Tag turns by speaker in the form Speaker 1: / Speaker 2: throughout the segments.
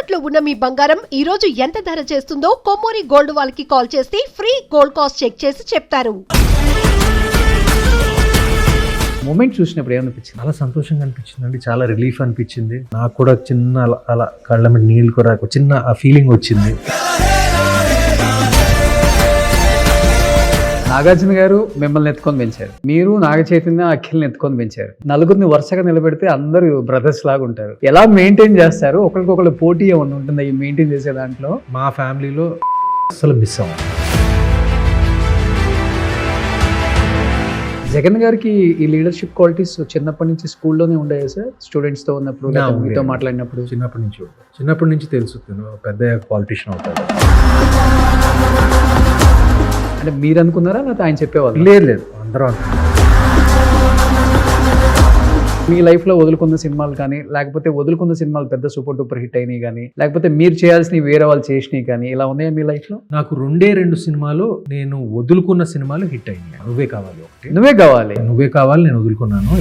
Speaker 1: తాకట్టులో ఉన్న మీ బంగారం ఈ రోజు ఎంత ధర చేస్తుందో కొమ్మూరి గోల్డ్ వాళ్ళకి కాల్ చేస్తే ఫ్రీ గోల్డ్ కాస్ట్ చెక్ చేసి చెప్తారు.
Speaker 2: మూమెంట్ చూసినప్పుడు ఏమనిపించింది?
Speaker 3: చాలా సంతోషంగా అనిపించింది అండి, చాలా రిలీఫ్ అనిపించింది. నాకు కూడా చిన్న అలా కళ్ళ మీద నీళ్ళు కూడా చిన్న ఆ ఫీలింగ్ వచ్చింది.
Speaker 2: నాగార్జున గారు మిమ్మల్ని ఎత్తుకొని పెంచారు, మీరు నాగ చైతన్య అఖిల్ని ఎత్తుకొని పెంచారు. నలుగురిని వరుసగా నిలబెడితే అందరూ బ్రదర్స్ లాగా ఉంటారు. ఎలా మెయింటైన్ చేస్తారు? ఒకరికొకరు పోటీ ఏమన్నా ఉంటుందా ఈ మెయింటైన్ చేసే దాంట్లో?
Speaker 3: మా ఫ్యామిలీలో అసలు మిస్ అవ్వం.
Speaker 2: జగన్ గారికి ఈ లీడర్షిప్ క్వాలిటీస్ చిన్నప్పటి నుంచి స్కూల్లోనే ఉండేవి సార్? స్టూడెంట్స్ తో ఉన్నప్పుడు, మీతో మాట్లాడినప్పుడు?
Speaker 3: చిన్నప్పటి నుంచి తెలుసు పెద్ద పాలిటిషియన్ అవుతాడు.
Speaker 2: అంటే మీరు అనుకున్నారా లేకపోతే ఆయన చెప్పేవాళ్ళు?
Speaker 3: లేదు అందరూ అనుకున్నారు.
Speaker 2: మీ లైఫ్లో వదులుకున్న సినిమాలు కానీ, లేకపోతే వదులుకున్న సినిమాలు పెద్ద సూపర్ డూపర్ హిట్ అయినాయి కానీ, లేకపోతే మీరు చేయాల్సినవి వేరే వాళ్ళు చేసినవి కానీ, ఇలా ఉన్నాయా మీ లైఫ్లో?
Speaker 3: నాకు 2 సినిమాలు నేను వదులుకున్న సినిమాలు హిట్ అయినాయి. నువ్వే కావాలి ఒకటి,
Speaker 2: నువ్వే కావాలి
Speaker 3: నేను వదులుకున్నాను.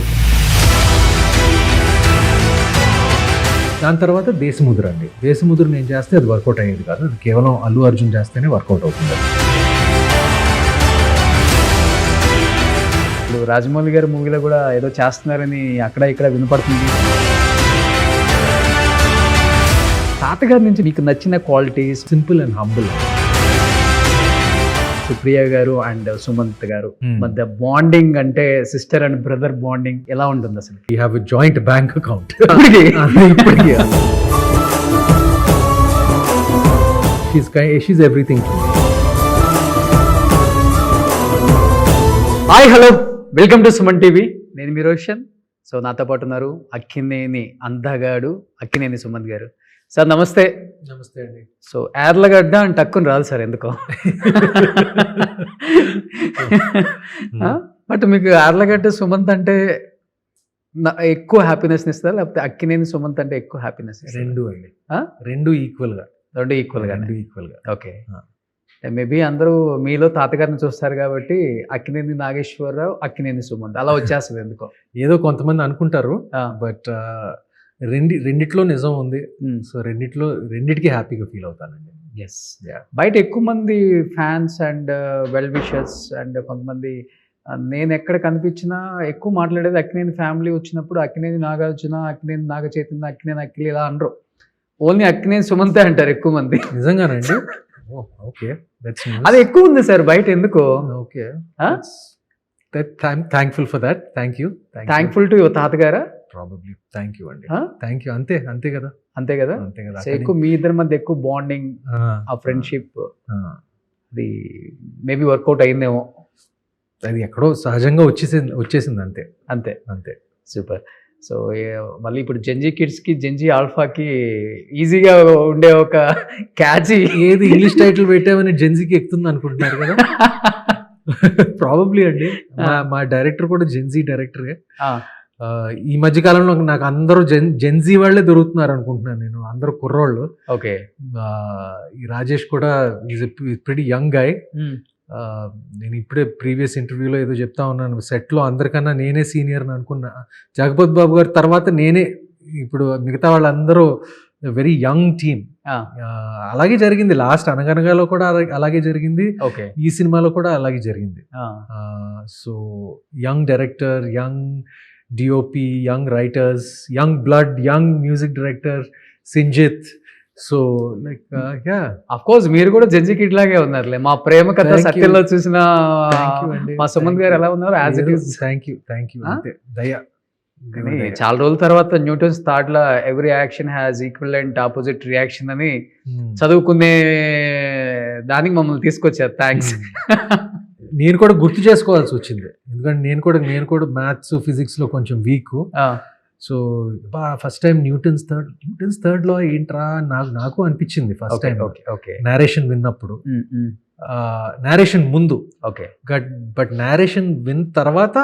Speaker 3: దాని తర్వాత దేశముద్ర అండి. దేశముద్ర నేను చేస్తే అది వర్కౌట్ అయ్యేది కాదు, అది కేవలం అల్లు అర్జున్ చేస్తేనే వర్కౌట్ అవుతుంది.
Speaker 2: ఇప్పుడు రాజమౌళి గారి మూవీలో కూడా ఏదో చేస్తున్నారని అక్కడ ఇక్కడ వినపడుతుంది. తాతగారి నుంచి మీకు నచ్చిన qualities?
Speaker 3: Simple and humble.
Speaker 2: Supriya గారు అండ్ సుమంత్ గారు మధ్య బాండింగ్, అంటే సిస్టర్ అండ్ బ్రదర్ బాండింగ్ ఎలా ఉంటుంది అసలు?
Speaker 3: We have a joint bank account.
Speaker 2: ఇప్పటికీ
Speaker 3: she's everything to me.
Speaker 2: Hi, hello, welcome to Suman TV. నేను మీ రోషన్. సో నాతో పాటు ఉన్నారు అక్కినేని అందగాడు అక్కినేని సుమంత్ గారు. సార్ నమస్తే.
Speaker 3: నమస్తే అండి.
Speaker 2: సో యార్లగడ్డ అని టక్కుని రాదు సార్, ఎందుకో. బట్ మీకు యార్లగడ్డ సుమంత్ అంటే ఎక్కువ హ్యాపీనెస్ ఇస్తుందా, లేకపోతే అక్కినేని సుమంత్ అంటే ఎక్కువ హ్యాపీనెస్?
Speaker 3: రెండు అండి, రెండు ఈక్వల్ గా.
Speaker 2: ఓకే. మేబీ అందరూ మీలో తాతగారిని చూస్తారు కాబట్టి అక్కినేని నాగేశ్వరరావు, అక్కినేని సుమంత్ అలా వచ్చేస్తుంది ఎందుకో.
Speaker 3: ఏదో కొంతమంది అనుకుంటారు, బట్ రెండిట్లో నిజం ఉంది. సో రెండిటికి హ్యాపీగా ఫీల్ అవుతానండి.
Speaker 2: ఎస్. బయట ఎక్కువ మంది fans and well wishers and కొంతమంది, నేను ఎక్కడ కనిపించినా ఎక్కువ మాట్లాడేది అక్కినేని ఫ్యామిలీ వచ్చినప్పుడు అక్కినేని నాగార్జున, అక్కినేని నాగ చైతన్య, అక్కినేని అఖిల్ ఇలా అనరు. ఓన్లీ అక్కినేని సుమంతే అంటారు ఎక్కువ మంది.
Speaker 3: నిజంగానండి? ఓకే,
Speaker 2: అది ఎక్కువ ఉంది సార్ బయట, ఎందుకో.
Speaker 3: Okay, thankful for that. Thankful
Speaker 2: to your తాతగారా?
Speaker 3: ప్రాబబ్లీ. థ్యాంక్ యూ అంతే కదా.
Speaker 2: సో ఎక్కువ మీ ఇద్దరి మధ్య ఎక్కువ బాండింగ్, ఆ ఫ్రెండ్షిప్, అది మేబీ వర్కౌట్ అయిందేమో.
Speaker 3: అది ఎక్కడో సహజంగా వచ్చేసింది అంతే.
Speaker 2: సూపర్. సో మళ్ళీ ఇప్పుడు జెన్జీ కిడ్స్కి, జెన్జీ ఆల్ఫాకి ఈజీగా ఉండే ఒక క్యాచీ
Speaker 3: ఏది ఇంగ్లీష్ టైటిల్ పెట్టామని జెన్జీకి ఎక్కుతుంది అనుకుంటున్నారు కదా. ప్రాబబ్లీ అండి. మా డైరెక్టర్ కూడా జెన్జీ డైరెక్టరే. ఈ మధ్య కాలంలో నాకు అందరూ జెన్జీ వాళ్ళే దొరుకుతున్నారు అనుకుంటున్నాను నేను, అందరూ కుర్రోళ్ళు.
Speaker 2: ఓకే.
Speaker 3: ఈ రాజేష్ కూడా ఈజ్ ప్రిటీ యంగ్ గాయ్. నేను ఇప్పుడే ప్రీవియస్ ఇంటర్వ్యూలో ఏదో చెప్తా ఉన్నాను, సెట్లో అందరికన్నా నేనే సీనియర్ అని అనుకున్నా. జగపతి బాబు గారి తర్వాత నేనే. ఇప్పుడు మిగతా వాళ్ళందరూ వెరీ యంగ్ టీమ్. అలాగే జరిగింది లాస్ట్ అనగనగాలో కూడా అలాగే జరిగింది, ఈ సినిమాలో కూడా అలాగే జరిగింది. So young director, young DOP, young writers, young blood, young music director Sinjith. So like
Speaker 2: of course మీరు కూడా జెన్జీ కిడ్ లాగే ఉన్నారులే. మా ప్రేమ కథ సత్యంలో చూసిన మా సుమంత్ గారు ఎలా ఉన్నారు? As it is.
Speaker 3: Thank you. Daya.
Speaker 2: చాలా రోజుల తర్వాత న్యూటన్స్ థాట్ law every action has equivalent opposite reaction అని చదువుకునే దానికి మమ్మల్ని తీసుకొచ్చారు. థ్యాంక్స్.
Speaker 3: నేను కూడా గుర్తు చేసుకోవాల్సి వచ్చింది, ఎందుకంటే నేను కూడా మ్యాథ్స్ ఫిజిక్స్ లో కొంచెం weak. So first time Newton's third law ఏంట్రా నాకు అనిపించింది ఫస్ట్ టైం నేరేషన్ విన్నప్పుడు. నేరేషన్ ముందు బట్ నేరేషన్ విన్ తర్వాత,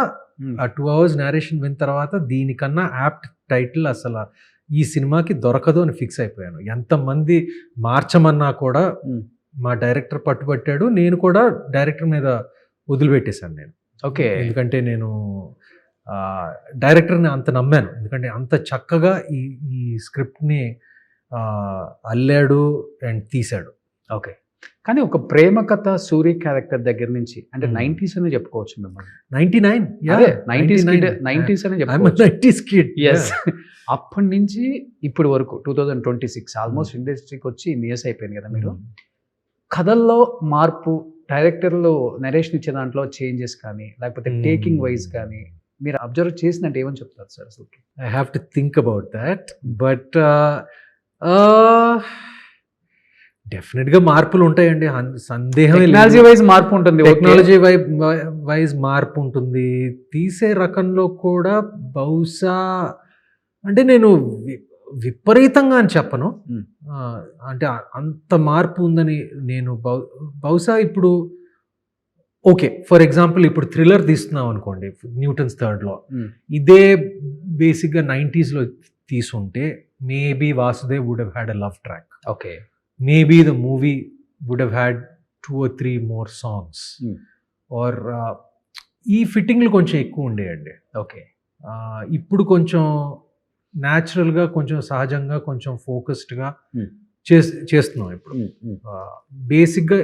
Speaker 3: ఆ 2 hours నేరేషన్ విన్ తర్వాత దీనికన్నా యాప్ట్ టైటిల్ అసలు ఈ సినిమాకి దొరకదు అని ఫిక్స్ అయిపోయాను. ఎంతమంది మార్చమన్నా కూడా మా డైరెక్టర్ పట్టుబట్టాడు, నేను కూడా డైరెక్టర్ మీద వదిలిపెట్టేశాను నేను.
Speaker 2: ఓకే.
Speaker 3: ఎందుకంటే నేను డైరెక్టర్ని అంత నమ్మాను, ఎందుకంటే అంత చక్కగా ఈ స్క్రిప్ట్ని అల్లాడు అండ్ తీశాడు.
Speaker 2: ఓకే. కానీ ఒక ప్రేమ కథ సూరి క్యారెక్టర్ దగ్గర నుంచి అంటే
Speaker 3: Hmm.
Speaker 2: 90s అనే చెప్పుకోవచ్చు మిమ్మల్ని.
Speaker 3: 99
Speaker 2: అదే 90s అనే చెప్పుకోవచ్చు.
Speaker 3: 90s kid.
Speaker 2: ఎస్. అప్పటి నుంచి ఇప్పటి వరకు 2026 ఆల్మోస్ట్ ఇండస్ట్రీకి వచ్చి ఇన్ని ఇయర్స్ అయిపోయింది కదా మీరు. కథల్లో మార్పు, డైరెక్టర్లు నరేషన్ ఇచ్చే దాంట్లో చేంజెస్ కానీ లేకపోతే టేకింగ్ వైజ్ కానీ మీరు అబ్జర్వ్ చేసినట్టు ఏమని చెప్తారు సార్ అసలు?
Speaker 3: I have to think about that, but డెఫినెట్గా మార్పులు ఉంటాయండి, సందేహమే
Speaker 2: టెక్నాలజీ
Speaker 3: లేదు.
Speaker 2: వైజ్ మార్పు ఉంటుంది.
Speaker 3: టెక్నాలజీ వైజ్ మార్పు ఉంటుంది. తీసే రకంలో కూడా బహుశా అంటే నేను విపరీతంగా అని చెప్పను.
Speaker 2: Hmm.
Speaker 3: అంటే అంత మార్పు ఉందని నేను బహుశా ఇప్పుడు ఓకే, ఫర్ ఎగ్జాంపుల్ ఇప్పుడు థ్రిల్లర్ తీస్తున్నాం అనుకోండి, న్యూటన్స్ థర్డ్ లా,
Speaker 2: Hmm.
Speaker 3: ఇదే బేసిక్గా 90s తీసుంటే maybe Vasudev would have had a love track,
Speaker 2: okay.
Speaker 3: Maybe the movie would have had 2 or 3 more songs,
Speaker 2: Hmm.
Speaker 3: Or ఈ ఫిట్టింగ్లు కొంచెం ఎక్కువ ఉండేయండి.
Speaker 2: ఓకే.
Speaker 3: ఇప్పుడు కొంచెం న్యాచురల్గా, కొంచెం సహజంగా, కొంచెం ఫోకస్డ్గా
Speaker 2: Hmm.
Speaker 3: చేస్తున్నాం ఇప్పుడు.
Speaker 2: Hmm. Hmm.
Speaker 3: బేసిక్గా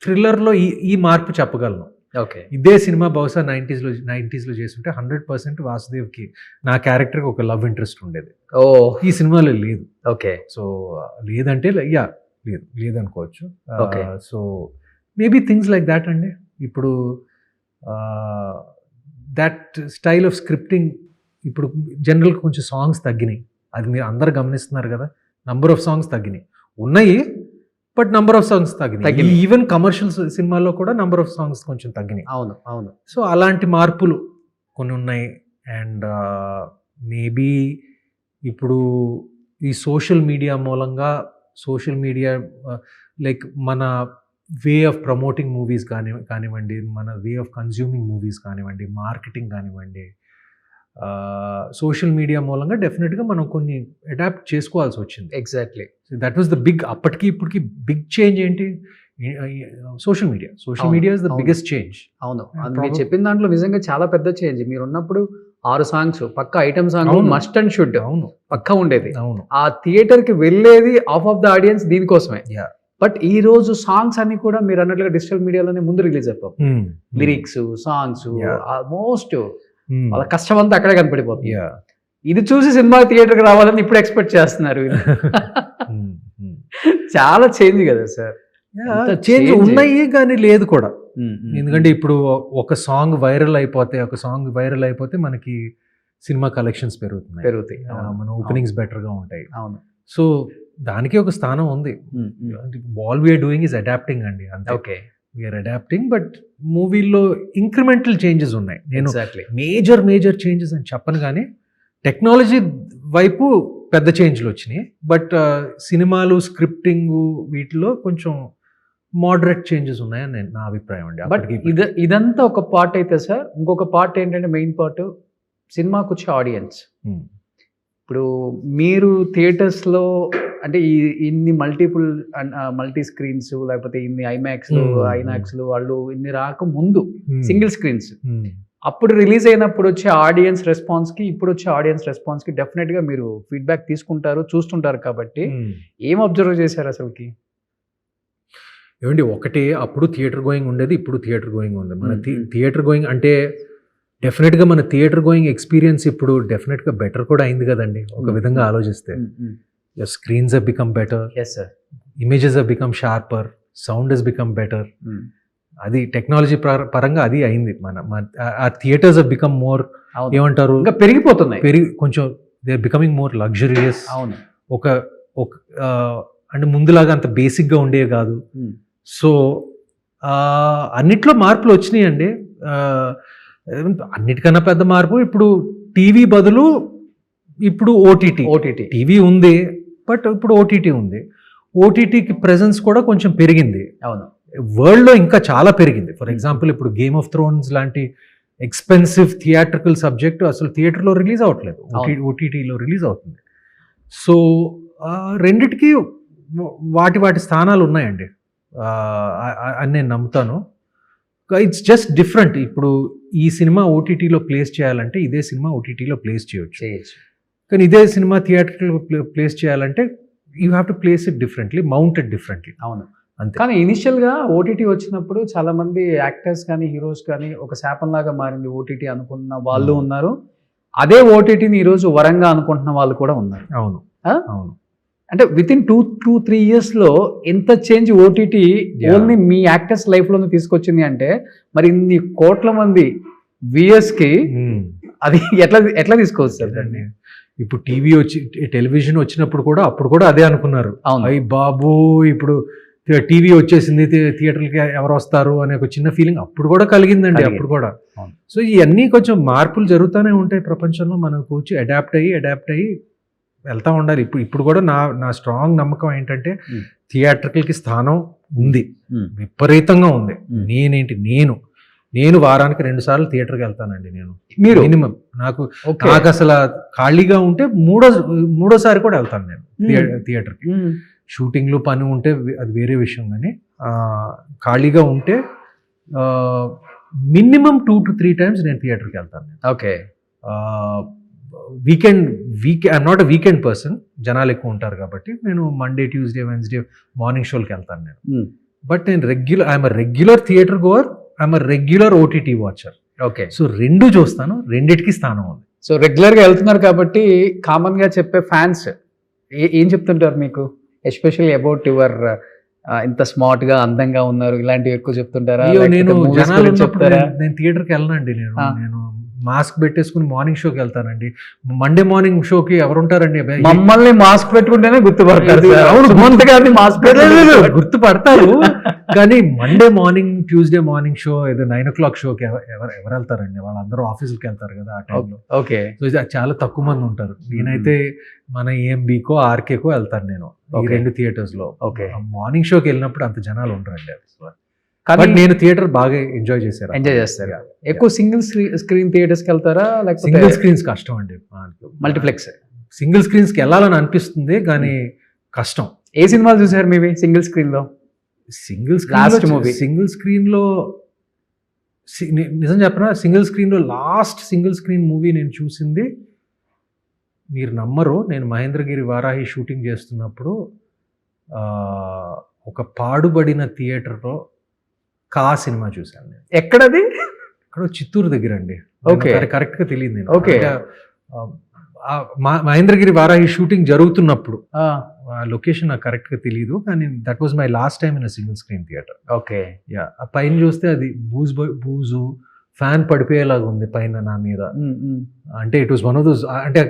Speaker 3: థ్రిల్లర్లో ఈ మార్పు చెప్పగలను.
Speaker 2: ఓకే.
Speaker 3: ఇదే సినిమా బహుశా 90s లో చేస్తుంటే 100% వాసుదేవ్కి నా క్యారెక్టర్కి ఒక లవ్ ఇంట్రెస్ట్ ఉండేది.
Speaker 2: ఓ
Speaker 3: ఈ సినిమాలో లేదు.
Speaker 2: ఓకే.
Speaker 3: సో లేదంటే లేదనుకోవచ్చు.
Speaker 2: Okay.
Speaker 3: So maybe things like that అండి. ఇప్పుడు దట్ స్టైల్ ఆఫ్ స్క్రిప్టింగ్ ఇప్పుడు జనరల్గా కొంచెం సాంగ్స్ తగ్గినాయి, అది మీరు అందరు గమనిస్తున్నారు కదా. నంబర్ ఆఫ్ సాంగ్స్ తగ్గినాయి, ఉన్నాయి బట్ నంబర్ ఆఫ్ సాంగ్స్ తగ్గినాయి. ఈవెన్ కమర్షియల్ సినిమాల్లో కూడా నంబర్ ఆఫ్ సాంగ్స్ కొంచెం తగ్గినాయి.
Speaker 2: అవును, అవును.
Speaker 3: సో అలాంటి మార్పులు కొన్ని ఉన్నాయి. అండ్ మేబీ ఇప్పుడు ఈ సోషల్ మీడియా మూలంగా, సోషల్ మీడియా లైక్ మన వే ఆఫ్ ప్రమోటింగ్ మూవీస్ కానివ్వండి, మన వే ఆఫ్ కన్జ్యూమింగ్ మూవీస్ కానివ్వండి, మార్కెటింగ్ కానివ్వండి, సోషల్ మీడియా మూలంగా డెఫినెట్గా మనం కొన్ని అడాప్ట్ చేసుకోవాల్సి వచ్చింది.
Speaker 2: Exactly.
Speaker 3: That was the big, అప్పటికి ఇప్పటికి బిగ్ చేంజ్ ఏంటి? Social media is the biggest change.
Speaker 2: అవును, మీరు చెప్పిన దాంట్లో నిజంగా చాలా పెద్ద చేంజ్. మీరు ఉన్నప్పుడు 6 సాంగ్స్ పక్క item song must and should
Speaker 3: అవును
Speaker 2: పక్క ఉండేది.
Speaker 3: అవును.
Speaker 2: ఆ థియేటర్ కి వెళ్ళేది ఆఫ్ ఆఫ్ ద ఆడియన్స్ దీనికోసమే. బట్ ఈ రోజు సాంగ్స్ అన్ని కూడా మీరు అన్నట్లుగా డిజిటల్ మీడియాలోనే ముందు రిలీజ్ అయిపోతాయి. లిరిక్స్, సాంగ్స్, ఆల్మోస్ట్ వాళ్ళ కష్టం అంతా అక్కడే కనపడిపోతుంది. ఇది చూసి సినిమా థియేటర్ కి రావాలని ఇప్పుడు ఎక్స్పెక్ట్ చేస్తున్నారు. చాలా చేంజ్ కదా సార్.
Speaker 3: చేంజ్ ఉన్నాయి కానీ లేదు కూడా. ఎందుకంటే ఇప్పుడు ఒక సాంగ్ వైరల్ అయిపోతే మనకి సినిమా కలెక్షన్స్ పెరుగుతాయి, మన ఓపెనింగ్స్ బెటర్గా ఉంటాయి.
Speaker 2: అవును.
Speaker 3: సో దానికి ఒక స్థానం ఉంది. All we're doing is adapting అండి, అంతే.
Speaker 2: ఓకే.
Speaker 3: వీఆర్ అడాప్టింగ్, బట్ మూవీలో ఇంక్రిమెంటల్ చేంజెస్ ఉన్నాయి. నేను
Speaker 2: ఎగ్జాక్ట్లీ
Speaker 3: మేజర్ చేంజెస్ అని చెప్పను, కానీ టెక్నాలజీ వైపు పెద్ద చేంజ్లు వచ్చినాయి. బట్ సినిమాలు, స్క్రిప్టింగ్ వీటిలో కొంచెం మోడరేట్ చేంజెస్ ఉన్నాయని నా అభిప్రాయం అండి.
Speaker 2: బట్ ఇదంతా ఒక పార్ట్ అయితే సార్, ఇంకొక పార్ట్ ఏంటంటే మెయిన్ పార్ట్ సినిమాకు వచ్చే ఆడియన్స్. ఇప్పుడు మీరు థియేటర్స్లో అంటే ఇన్ని మల్టీ స్క్రీన్స్ లేకపోతే ఇన్ని ఐమాక్స్లు, ఐనాక్స్లు వాళ్ళు ఇన్ని రాకముందు సింగిల్ స్క్రీన్స్, అప్పుడు రిలీజ్ అయినప్పుడు వచ్చే ఆడియన్స్ రెస్పాన్స్కి ఇప్పుడు వచ్చే ఆడియన్స్ రెస్పాన్స్కి డెఫినెట్గా మీరు ఫీడ్బ్యాక్ తీసుకుంటారు, చూస్తుంటారు. కాబట్టి ఏం అబ్జర్వ్ చేశారు అసలుకి?
Speaker 3: ఏమండి, ఒకటే అప్పుడు థియేటర్ గోయింగ్ ఉండేది, ఇప్పుడు థియేటర్ గోయింగ్ ఉంది. మన థియేటర్ గోయింగ్ అంటే డెఫినెట్గా మన థియేటర్ గోయింగ్ ఎక్స్పీరియన్స్ ఇప్పుడు డెఫినెట్గా బెటర్ కూడా అయింది కదండి, ఒక విధంగా ఆలోచిస్తే. Screens have become better,
Speaker 2: yes sir,
Speaker 3: images have become sharper, sound has become better. అది టెక్నాలజీ పరంగా అది అయింది. ఆ థియేటర్స్ have become more, ఏమంటారు,
Speaker 2: ఇంకా పెరిగిపోతున్నాయి,
Speaker 3: కొంచెం they are becoming more luxurious.
Speaker 2: అవును.
Speaker 3: ఒక అంటే ముందులాగా అంత బేసిక్గా ఉండేవి కాదు. సో అన్నిట్లో మార్పులు వచ్చినాయండి. అన్నిటికన్నా పెద్ద మార్పు ఇప్పుడు టీవీ బదులు ఇప్పుడు ఓటీటీ. టీవీ ఉంది బట్ ఇప్పుడు ఓటీటీ ఉంది. ఓటీటీకి ప్రెజెన్స్ కూడా కొంచెం పెరిగింది.
Speaker 2: అవును.
Speaker 3: వరల్డ్లో ఇంకా చాలా పెరిగింది. ఫర్ ఎగ్జాంపుల్ ఇప్పుడు గేమ్ ఆఫ్ థ్రోన్స్ లాంటి ఎక్స్పెన్సివ్ థియేట్రికల్ సబ్జెక్ట్ అసలు థియేటర్లో రిలీజ్ అవ్వట్లేదు, ఓటీటీలో రిలీజ్ అవుతుంది. సో రెండిటికి వాటి స్థానాలు ఉన్నాయండి అని నేను నమ్ముతాను. It's just different. ఇప్పుడు ఈ సినిమా ఓటీటీలో ప్లేస్ చేయాలంటే ఇదే సినిమా ఓటీటీలో ప్లేస్ చేయొచ్చు. కానీ ఇదే సినిమా థియేటర్లో ప్లేస్ చేయాలంటే you have to place it differently, mounted differently.
Speaker 2: అవును.
Speaker 3: అంతే.
Speaker 2: కానీ ఇనిషియల్గా ఓటీటీ వచ్చినప్పుడు చాలా మంది యాక్టర్స్ కానీ హీరోస్ కానీ ఒక శాపంలాగా మారింది ఓటీటీ అనుకున్న వాళ్ళు ఉన్నారు. అదే ఓటీటీని ఈరోజు వరంగా అనుకుంటున్న వాళ్ళు కూడా ఉన్నారు.
Speaker 3: అవును.
Speaker 2: ఆ?
Speaker 3: అవును.
Speaker 2: అంటే విత్ ఇన్ 2-3 years లో ఎంత చేంజ్ ఓటీటీ ఓన్లీ మీ యాక్టర్స్ లైఫ్లోనే తీసుకొచ్చింది అంటే మరి ఇన్ని కోట్ల మంది వ్యూయర్స్కి అది ఎట్లా తీసుకోవచ్చు సార్ దాన్ని?
Speaker 3: ఇప్పుడు టీవీ వచ్చి టెలివిజన్ వచ్చినప్పుడు కూడా అప్పుడు కూడా అదే అనుకున్నారు.
Speaker 2: అవును.
Speaker 3: అయ్యి బాబు ఇప్పుడు టీవీ వచ్చేసింది, థియేటర్కి ఎవరు వస్తారు అనే ఒక చిన్న ఫీలింగ్ అప్పుడు కూడా కలిగిందండి. అప్పుడు కూడా.
Speaker 2: అవును.
Speaker 3: సో ఇవన్నీ కొంచెం మార్పులు జరుగుతూనే ఉంటాయి ప్రపంచంలో. మనకు వచ్చి అడాప్ట్ అయ్యి వెళ్తూ ఉండాలి. ఇప్పుడు కూడా నా స్ట్రాంగ్ నమ్మకం ఏంటంటే థియేటర్కి స్థానం ఉంది, విపరీతంగా ఉంది. నేను వారానికి 2 సార్లు థియేటర్కి వెళ్తానండి. నేను మినిమం నాకు అసలు ఖాళీగా ఉంటే మూడోసారి కూడా వెళ్తాను నేను థియేటర్కి. షూటింగ్లో పని ఉంటే అది వేరే విషయం, కానీ ఖాళీగా ఉంటే మినిమం 2 to 3 times నేను థియేటర్కి వెళ్తాను.
Speaker 2: Okay.
Speaker 3: I'm not a weekend person, జనాలు ఎక్కువ ఉంటారు కాబట్టి నేను మండే, ట్యూస్డే, వెన్స్డే మార్నింగ్ షోలకి వెళ్తాను నేను. బట్ నేను I'm regular theatre goer, I'm regular OTT watcher.
Speaker 2: Okay.
Speaker 3: So 2 చూస్తాను, రెండిటికి స్థానం ఉంది.
Speaker 2: సో రెగ్యులర్గా వెళ్తున్నారు కాబట్టి కామన్గా చెప్పే ఫ్యాన్స్ ఏం చెప్తుంటారు మీకు, ఎస్పెషల్లీ అబౌట్ యువర్ ఇంత స్మార్ట్ గా అందంగా ఉన్నారు ఇలాంటివి ఎక్కువ చెప్తుంటారా?
Speaker 3: నేను జనాలు నేను థియేటర్కి వెళ్ళనండి. నేను మాస్క్ పెట్టేసుకుని మార్నింగ్ షోకి వెళ్తానండి. మండే మార్నింగ్ షోకి ఎవరుంటారండి?
Speaker 2: మమ్మల్ని మాస్క్ పెట్టుకుంటేనే గుర్తుపడతారు.
Speaker 3: గుర్తుపడతారు కానీ Monday morning, Tuesday morning show, ఏదో 9 o'clock షోకి ఎవరు వెళ్తారండి? వాళ్ళందరూ ఆఫీసులకి వెళ్తారు కదా ఆ టైంలో.
Speaker 2: ఓకే.
Speaker 3: సో చాలా తక్కువ మంది ఉంటారు. నేనైతే మన ఏఎంబీకో, ఆర్కేకో వెళ్తాను నేను, ఈ 2 థియేటర్స్ లో.
Speaker 2: ఓకే.
Speaker 3: మార్నింగ్ షోకి వెళ్ళినప్పుడు అంత జనాలు ఉంటారండి. బట్ నేను థియేటర్ బాగా ఎంజాయ్ చేస్తారు.
Speaker 2: ఎక్కువ సింగిల్ స్క్రీన్ థియేటర్స్ కి వెళ్తారా లేకపోతే?
Speaker 3: సింగిల్ స్క్రీన్స్ కష్టం అండి.
Speaker 2: మల్టీప్లెక్స్
Speaker 3: సింగిల్ స్క్రీన్స్ కి వెళ్ళాలని అనిపిస్తుంది కానీ కష్టం.
Speaker 2: ఏ సినిమాలు చూసారు మీవి సింగిల్ స్క్రీన్ లో?
Speaker 3: సింగిల్ స్క్రీన్ లో నిజం చెప్పనా, సింగిల్ స్క్రీన్ లో లాస్ట్ సింగిల్ స్క్రీన్ మూవీ నేను చూసింది, మీరు నమ్మరు, నేను మహేంద్రగిరి వారాహి షూటింగ్ చేస్తున్నప్పుడు ఒక పాడుబడిన థియేటర్లో కా సినిమా చూశాను నేను.
Speaker 2: ఎక్కడది?
Speaker 3: అక్కడ చిత్తూరు దగ్గర అండి.
Speaker 2: ఓకే.
Speaker 3: కరెక్ట్ గా తెలియదు నేను.
Speaker 2: ఓకే.
Speaker 3: మహేంద్రగిరి వారాహి షూటింగ్ జరుగుతున్నప్పుడు ఆ లొకేషన్ నాకు కరెక్ట్ గా తెలియదు, కానీ that was my last time in single screen theatre.
Speaker 2: Okay.
Speaker 3: Yeah, ఆ పైన చూస్తే అది బూజు ఫ్యాన్ పడిపోయేలాగా ఉంది పైన నా మీద. అంటే it was one of those, అంటే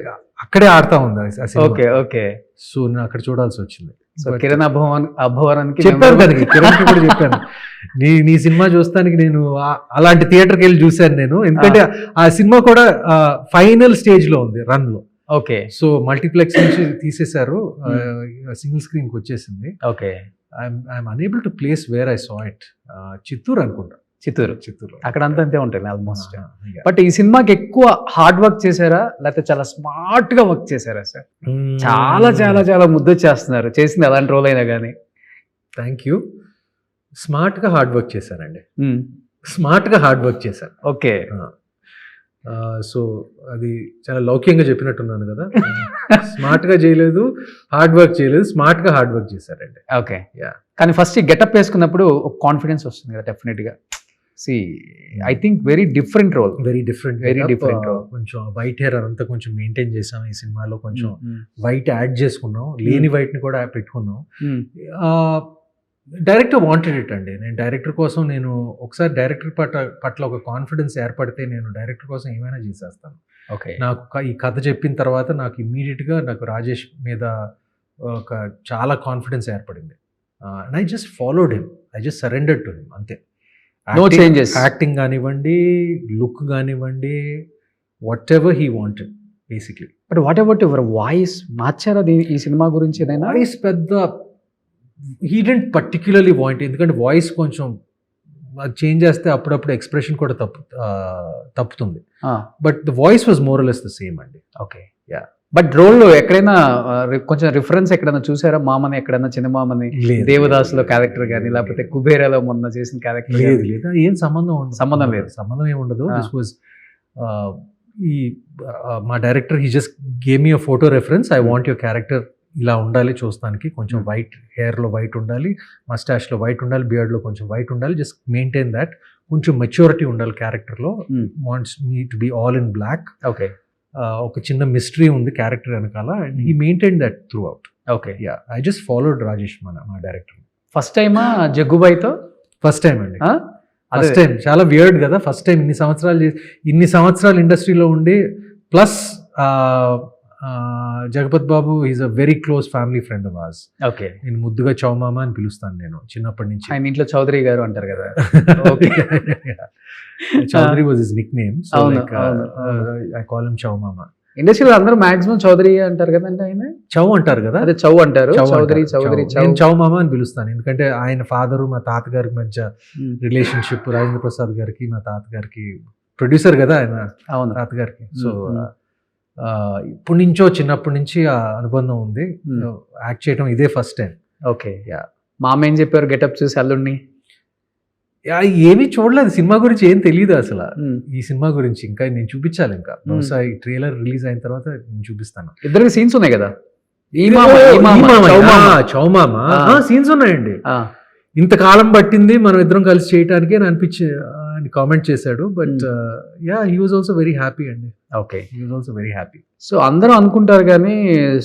Speaker 3: అక్కడే ఆడుతా ఉంది ఆ సినిమా.
Speaker 2: ఓకే. ఓకే.
Speaker 3: సో నేను అక్కడ చూడాల్సి వచ్చింది.
Speaker 2: సో కిరణ్ అభవరానికి
Speaker 3: చెప్పాను కదా, కిరణ్ కూడా చెప్పాను, నీ సినిమా చూస్తానికి నేను అలాంటి థియేటర్కి వెళ్ళి చూశాను నేను. ఎందుకంటే ఆ సినిమా కూడా ఫైనల్ స్టేజ్ లో ఉంది రన్ లో.
Speaker 2: ఓకే.
Speaker 3: సో మల్టీప్లెక్స్ నుంచి తీసేశారు, సింగిల్ స్క్రీన్ కి వచ్చేసింది.
Speaker 2: Okay.
Speaker 3: I'm unable to place where I saw it. Chittoor అనుకుంటా. చిత్తూరు
Speaker 2: అక్కడ అంతా అంతే ఉంటుంది ఆల్మోస్ట్. బట్ ఈ సినిమాకి ఎక్కువ హార్డ్ వర్క్ చేశారా లేకపోతే చాలా స్మార్ట్ గా వర్క్ చేశారా సార్? చాలా చాలా చాలా ముద్దొచ్చేస్తున్నారు చేసింది ఎలాంటి రోల్ అయినా కానీ.
Speaker 3: Thank you. స్మార్ట్ గా హార్డ్ వర్క్ చేశానండి. స్మార్ట్ గా హార్డ్ వర్క్ చేశాను.
Speaker 2: ఓకే.
Speaker 3: సో అది చాలా లౌక్యంగా చెప్పినట్టున్నాను కదా. స్మార్ట్ గా చేయలేదు, హార్డ్ వర్క్ చేయలేదు, స్మార్ట్ గా హార్డ్ వర్క్ చేశారండి.
Speaker 2: ఓకే. కానీ ఫస్ట్ గెటప్ వేసుకున్నప్పుడు ఒక కాన్ఫిడెన్స్ వస్తుంది కదా డెఫినెట్ గా. I think very different role.
Speaker 3: Very different role. కొంచెం వైట్ హెయిర్ అంతా కొంచెం మెయింటైన్ చేసాం ఈ సినిమాలో. కొంచెం వైట్ యాడ్ చేసుకున్నాం, లేని వైట్ ని కూడా పెట్టుకున్నాం. డైరెక్టర్ వాంటెడ్ ఇట్ అండి. నేను డైరెక్టర్ కోసం, నేను ఒకసారి డైరెక్టర్ పట్ల ఒక కాన్ఫిడెన్స్ ఏర్పడితే నేను డైరెక్టర్ కోసం ఏమైనా చేసేస్తాను.
Speaker 2: ఓకే. నాకు
Speaker 3: ఈ కథ చెప్పిన తర్వాత నాకు ఇమ్మీడియట్ గా నాకు రాజేష్ మీద ఒక చాలా కాన్ఫిడెన్స్ ఏర్పడింది. And I just followed him, I just surrendered to him, అంతే.
Speaker 2: No changes.
Speaker 3: యాక్టింగ్ కానివ్వండి, లుక్ కానివ్వండి, whatever he wanted basically.
Speaker 2: But what about your voice? మార్చారా ఈ సినిమా గురించి ఏదైనా?
Speaker 3: వాయిస్ పెద్ద హీ డెంట్ పర్టిక్యులర్లీ వాంట్, ఎందుకంటే వాయిస్ కొంచెం చేంజ్ చేస్తే అప్పుడప్పుడు ఎక్స్ప్రెషన్ కూడా తప్పుతుంది. But the voice was more or less the same అండి.
Speaker 2: ఓకే. యా. బట్ రోల్లో ఎక్కడైనా కొంచెం రిఫరెన్స్ ఎక్కడైనా చూసారా? మామని ఎక్కడైనా, చిన్న మామని దేవదాసులో క్యారెక్టర్ కానీ లేకపోతే కుబేరాలో మొన్న చేసిన క్యారెక్టర్?
Speaker 3: లేదు, ఏం సంబంధం
Speaker 2: లేదు.
Speaker 3: సంబంధం ఏమి ఉండదు. దిస్ వాజ్ ఈ మా director he just gave me a photo reference, I want your character ఇలా ఉండాలి చూస్తానికి, కొంచెం వైట్ హెయిర్లో వైట్ ఉండాలి, మస్టాష్లో వైట్ ఉండాలి, బియర్డ్లో కొంచెం వైట్ ఉండాలి, జస్ట్ మెయింటైన్ దాట్, కొంచెం మెచ్యూరిటీ ఉండాలి క్యారెక్టర్లో, wants me to be all in black.
Speaker 2: Okay.
Speaker 3: ఒక చిన్న మిస్టరీ ఉంది క్యారెక్టర్ వెనకాల, and he maintain that throughout.
Speaker 2: Okay.
Speaker 3: Yeah, I just followed Rajesh మా డైరెక్టర్.
Speaker 2: ఫస్ట్ టైమా జగ్గుబాయ్తో?
Speaker 3: ఫస్ట్ టైం అండి,
Speaker 2: ఆ?
Speaker 3: First time. చాలా వియర్డ్ కదా, ఫస్ట్ టైం ఇన్ని సంవత్సరాలు ఇండస్ట్రీలో ఉండి, plus Jagapathi Babu is a very close family friend of us.
Speaker 2: Okay.
Speaker 3: నేను ముద్దుగా చౌమామ అని పిలుస్తాను నేను చిన్నప్పటి నుంచి.
Speaker 2: ఆయన ఇంట్లో చౌదరి గారు అంటారు కదా. Okay.
Speaker 3: Chowdary was his nickname, so
Speaker 2: అవును,
Speaker 3: లైక్
Speaker 2: అవును.
Speaker 3: I call him Chowmama.
Speaker 2: ఇండస్ట్రీలో అందరూ మాక్సిమం చౌదరి అంటారు కదండి, ఆయన
Speaker 3: చౌ అంటారు కదా,
Speaker 2: అదే చౌ అంటారు.
Speaker 3: చౌ
Speaker 2: చౌదరి
Speaker 3: అంటారు,
Speaker 2: చౌదరి
Speaker 3: చౌ. నేను చౌమామ అని పిలుస్తాను, ఎందుకంటే ఆయన ఫాదరు మా తాతగారి మధ్య రిలేషన్షిప్, రాజేంద్ర ప్రసాద్ గారికి మా తాతగారికి, ప్రొడ్యూసర్ కదా ఆయన
Speaker 2: అవును.
Speaker 3: తాతగారికి. సో ఇప్పటి నుంచో చిన్నప్పటి నుంచి ఆ అనుబంధం ఉంది. యాక్ట్ చేయడం ఇదే ఫస్ట్ టైం.
Speaker 2: ఓకే. మామ ఏం చెప్పారు గెటప్ చూసి అల్లుడిని?
Speaker 3: ఏమీ చూడలేదు, సినిమా గురించి ఏం తెలియదు అసలు. ఈ సినిమా గురించి ఇంకా నేను చూపించాలి, ఇంకా బహుశా ఈ ట్రైలర్ రిలీజ్ అయిన తర్వాత నేను చూపిస్తాను.
Speaker 2: ఇద్దరికి సీన్స్ ఉన్నాయి కదా,
Speaker 3: చౌమామ సీన్స్ ఉన్నాయండి. ఇంతకాలం పట్టింది మనం ఇద్దరం కలిసి చేయటానికి అని అని కామెంట్ చేశాడు. But yeah, he was also very happy అండి.
Speaker 2: Okay.
Speaker 3: He was also very happy.
Speaker 2: So అందరూ అనుకుంటారు కానీ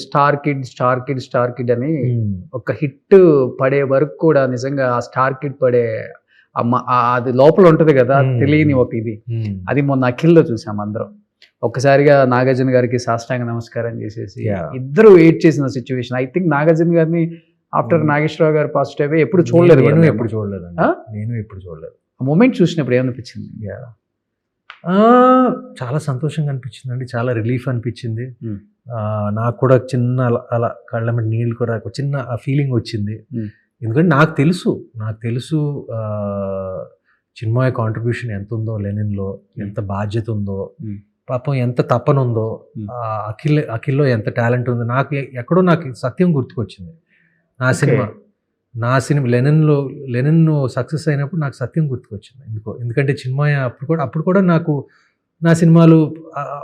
Speaker 2: స్టార్ కిడ్ అని ఒక హిట్ పడే వరకు కూడా నిజంగా ఆ స్టార్ కిడ్ పడే అది లోపల ఉంటది కదా, తెలియని ఒక ఇది. అది మొన్న అఖిల్లో చూసాం అందరం. ఒక్కసారిగా నాగార్జున గారికి సాష్టాంగ నమస్కారం చేసేసి ఇద్దరు వెయిట్ చేసిన సిచ్యువేషన్. ఐ థింక్ నాగార్జున గారిని ఆఫ్టర్ నాగేశ్వరరావు గారు పాజిటివ్ అయ్యి ఎప్పుడు చూడలేదు.
Speaker 3: నేను ఎప్పుడు చూడలేదు.
Speaker 2: ఆ మూమెంట్ చూసినప్పుడు ఏమనిపించింది?
Speaker 3: చాలా సంతోషంగా అనిపించింది అండి, చాలా రిలీఫ్ అనిపించింది. నాకు కూడా చిన్న అలా కళ్ళ మీద నీళ్ళు కూడా ఒక చిన్న ఆ ఫీలింగ్ వచ్చింది. ఎందుకంటే నాకు తెలుసు చిన్మయ కాంట్రిబ్యూషన్ ఎంత ఉందో, లెనిన్లో ఎంత బాధ్యత ఉందో, పాపం ఎంత తపన ఉందో, అఖిల్లో ఎంత టాలెంట్ ఉందో. నాకు ఎక్కడో నాకు సత్యం గుర్తుకొచ్చింది. నా సినిమా లెనిన్ సక్సెస్ అయినప్పుడు నాకు సత్యం గుర్తుకొచ్చింది ఎందుకంటే చిన్మయ అప్పుడు కూడా నాకు నా సినిమాలు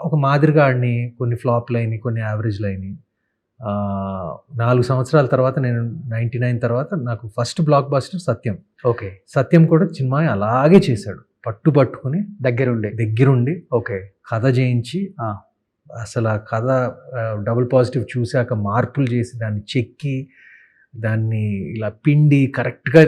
Speaker 3: ఒక మాదిరిగా ఆడిని, కొన్ని ఫ్లాప్లు అయినాయి, కొన్ని యావరేజ్లు అయినాయి. 4 సంవత్సరాల తర్వాత, నేను 99 తర్వాత నాకు ఫస్ట్ బ్లాక్ బస్టర్ సత్యం.
Speaker 2: ఓకే.
Speaker 3: సత్యం కూడా చిన్మయ అలాగే చేశాడు, పట్టుకుని దగ్గరుండి
Speaker 2: ఓకే
Speaker 3: కథ చేయించి, అసలు ఆ కథ డబుల్ పాజిటివ్ చూశాక మార్పులు చేసి దాన్ని చెక్కి దాన్ని ఇలా పిండి కరెక్ట్గా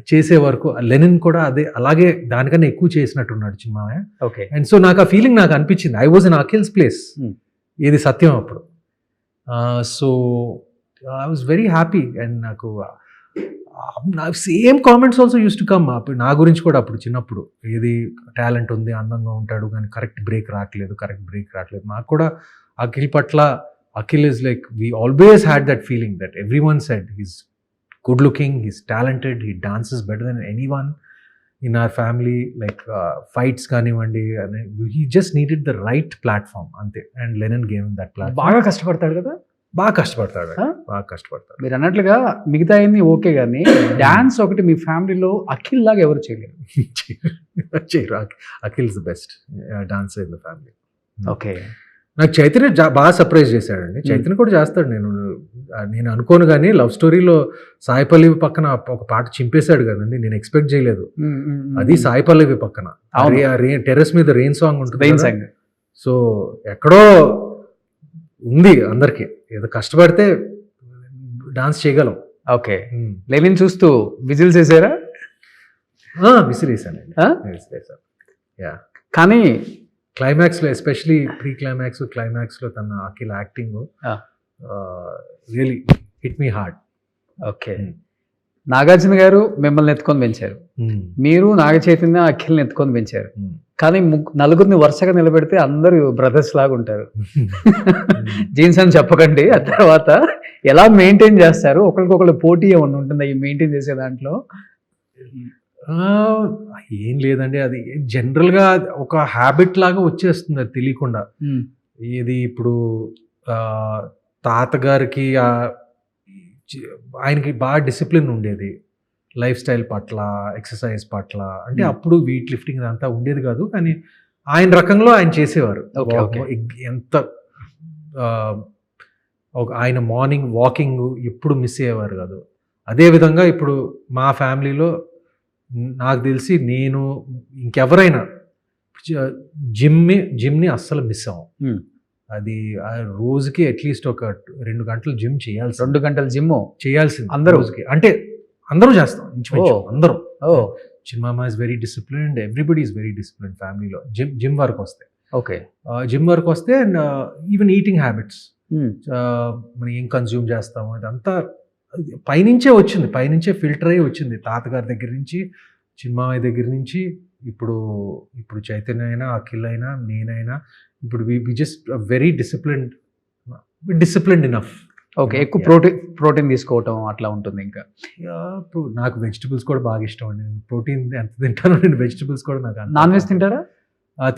Speaker 3: చేసే వరకు లెనిన్ కూడా అలాగే దానికన్నా ఎక్కువ చేసినట్టున్నాడు చిన్మయ.
Speaker 2: ఓకే.
Speaker 3: అండ్ సో నాకు ఆ ఫీలింగ్ నాకు అనిపించింది. I was in Akhil's place, ఇది సత్యం అప్పుడు. So I was very happy. And నాకు same comments also use to come నా గురించి కూడా అప్పుడు చిన్నప్పుడు. ఏది టాలెంట్ ఉంది, అందంగా ఉంటాడు, కానీ కరెక్ట్ బ్రేక్ రావట్లేదు. నాకు కూడా అఖిల్ పట్ల, Akhil is like, we always had that feeling that everyone said he's good looking, he's talented, he dances better than anyone in our family, like fights kanivandi, he just needed the right platform ante, and Lennon gave him that platform.
Speaker 2: బాగా కష్టపడతాడు కదా,
Speaker 3: బాగా కష్టపడతాడు.
Speaker 2: మీరు అన్నట్లుగా మిగతా అన్ని okay, కానీ dance ఒకటి మీ ఫ్యామిలీలో అఖిల్ లాగా ఎవరు చేయలేరు.
Speaker 3: Akhil is the best dancer in the family.
Speaker 2: Okay.
Speaker 3: నాకు చైతన్య బాగా సర్ప్రైజ్ చేశాడండి. చైతన్య కూడా చేస్తాడు, నేను అనుకోను. కానీ లవ్ స్టోరీలో సాయి పల్లవి పక్కన ఒక పాట చింపేశాడు కదండి, నేను ఎక్స్పెక్ట్ చేయలేదు. అది సాయి పల్లవి పక్కన టెర్రస్ మీద రెయిన్ సాంగ్ ఉంటుంది. సో ఎక్కడో ఉంది అందరికి, ఏదో కష్టపడితే డాన్స్ చేయగలం.
Speaker 2: ఓకే. లెనిన్ చూస్తూ విజిల్స్ వేసారా?
Speaker 3: విసిరేసానండి.
Speaker 2: కానీ
Speaker 3: క్లైమాక్స్లో, ఎస్పెషలీ ప్రీ క్లైమాక్స్లో తన అఖిల్ యాక్టింగ్ రియలీ హిట్ మీ హార్డ్.
Speaker 2: ఓకే. నాగార్జున గారు మిమ్మల్ని ఎత్తుకొని పెంచారు, మీరు నాగ చైతన్య అఖిల్ని ఎత్తుకొని పెంచారు. కానీ నలుగురిని వరుసగా నిలబెడితే అందరూ బ్రదర్స్ లాగా ఉంటారు. జీన్స్ అని చెప్పకండి. ఆ తర్వాత ఎలా మెయింటైన్ చేస్తారు? ఒకరికొకరు పోటీ ఏమన్నా ఉంటుందా ఈ మెయింటైన్ చేసే దాంట్లో?
Speaker 3: ఏం లేదండి, అది జనరల్గా ఒక హ్యాబిట్ లాగా వచ్చేస్తుంది, అది తెలియకుండా. ఇది ఇప్పుడు తాతగారికి ఆయనకి బాగా డిసిప్లిన్ ఉండేది లైఫ్ స్టైల్ పట్ల, ఎక్సర్సైజ్ పట్ల. అంటే అప్పుడు వెయిట్ లిఫ్టింగ్ అంతా ఉండేది కాదు, కానీ ఆయన రకంలో ఆయన చేసేవారు.
Speaker 2: Okay, okay.
Speaker 3: ఎంత ఆయన మార్నింగ్ వాకింగ్ ఎప్పుడు మిస్ అయ్యేవారు కాదు. అదేవిధంగా ఇప్పుడు మా ఫ్యామిలీలో నాకు తెలిసి నేను ఇంకెవరైనా జిమ్ని అస్సలు మిస్ అవ్వం. అది రోజుకి అట్లీస్ట్ ఒక 2 గంటలు జిమ్ చేయాల్సి
Speaker 2: 2 గంటల జిమ్
Speaker 3: చేయాల్సింది
Speaker 2: అందరూ?
Speaker 3: రోజుకి. అంటే అందరూ చేస్తాం ఇంచుమించు
Speaker 2: Oh.
Speaker 3: అందరూ.
Speaker 2: ఓ
Speaker 3: Chinnamama is very disciplined, everybody is very disciplined ఫ్యామిలీలో. జిమ్ వర్క్ వస్తే
Speaker 2: ఓకే.
Speaker 3: జిమ్ వర్క్ వస్తే అండ్ ఈవెన్ ఈటింగ్ హ్యాబిట్స్, మనం ఏం కన్జ్యూమ్ చేస్తాము ఇదంతా పైనుంచే వచ్చింది, పైనుంచే ఫిల్టర్ అయ్యి వచ్చింది. తాతగారి దగ్గర నుంచి, చిన్నమామయ్య దగ్గర నుంచి, ఇప్పుడు చైతన్య అయినా, అఖిల్ అయినా, నేనైనా, ఇప్పుడు we just very disciplined enough.
Speaker 2: Okay. ఎక్కువ ప్రోటీన్ తీసుకోవటం అట్లా ఉంటుంది. ఇంకా
Speaker 3: నాకు వెజిటబుల్స్ కూడా బాగా ఇష్టం అండి. నేను ప్రోటీన్ ఎంత తింటాను, నేను వెజిటబుల్స్ కూడా నాకు
Speaker 2: నాన్ వెజ్ తింటారా?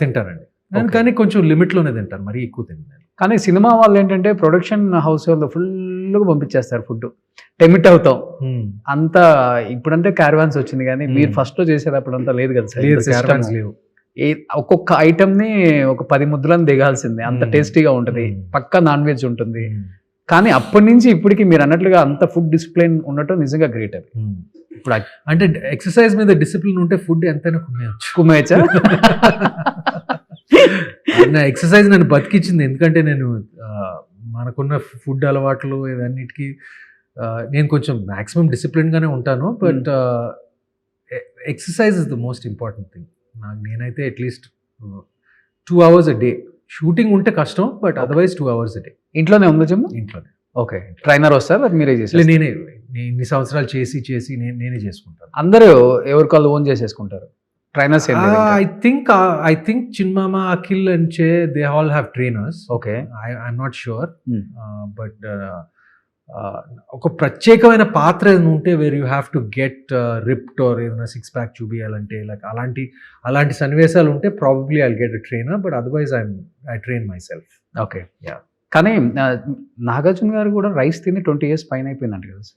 Speaker 3: తింటానండి.
Speaker 2: Okay.
Speaker 3: కానీ కొంచెం లిమిట్లోనే తింటాను, మరీ ఎక్కువ తింటాను.
Speaker 2: కానీ సినిమా వాళ్ళు ఏంటంటే ప్రొడక్షన్ హౌస్ వాళ్ళు ఫుల్గా పంపించేస్తారు ఫుడ్, టెమిట్ అవుతాం అంతా. ఇప్పుడంటే క్యారవాన్స్ వచ్చింది కానీ మీరు ఫస్ట్ లో చేసేటప్పుడు అంతా లేదు కదా సార్.
Speaker 3: లేదు, caravans లేవు.
Speaker 2: ఒక్కొక్క ఐటమ్ ని ఒక 10 ముద్రలను దిగాల్సిందే, అంత టేస్టీగా ఉంటుంది. పక్కా నాన్ వెజ్ ఉంటుంది. కానీ అప్పటి నుంచి ఇప్పటికి మీరు అన్నట్లుగా అంత ఫుడ్ డిసిప్లిన్ ఉండటం నిజంగా గ్రేట్. అది ఇప్పుడు
Speaker 3: అంటే ఎక్సర్సైజ్ మీద డిసిప్లిన్ ఉంటే ఫుడ్ ఎంతైనా
Speaker 2: కుమ్మేయచ్చా?
Speaker 3: ఎక్సర్సైజ్ నన్ను బతికించింది. ఎందుకంటే నేను మనకున్న ఫుడ్ అలవాట్లు ఇవన్నిటికీ నేను కొంచెం మ్యాక్సిమం డిసిప్లిన్గానే ఉంటాను. But exercise is the most important thing. నేనైతే at least 2 hours a day. Shooting ఉంటే కష్టం, but otherwise 2 hours a day.
Speaker 2: ఇంట్లోనే ఉందా జిమ్?
Speaker 3: ఇంట్లోనే.
Speaker 2: ఓకే. ట్రైనర్ వస్తారు, మీరే చేస్తారు?
Speaker 3: నేనే ఇన్ని సంవత్సరాలు చేసి నేనే చేసుకుంటాను.
Speaker 2: అందరూ ఎవరికాళ్ళు ఓన్ చేసేసుకుంటారు, trainers?
Speaker 3: I think Chinmama, Akhil and Chay, they all have trainers.
Speaker 2: Okay.
Speaker 3: I'm not sure, but ఒక ప్రత్యేకమైన పాత్ర ఏదైనా ఉంటే where you have to get ripped or ఏదైనా 6 pack చూపించాలంటే, లైక్ అలాంటి సన్నివేశాలు ఉంటే probably I'll get a trainer, but otherwise I train myself.
Speaker 2: Okay. కానీ నాగార్జున గారు కూడా రైస్ తిని 20 years పైన అయిపోయిందంట కదా సార్?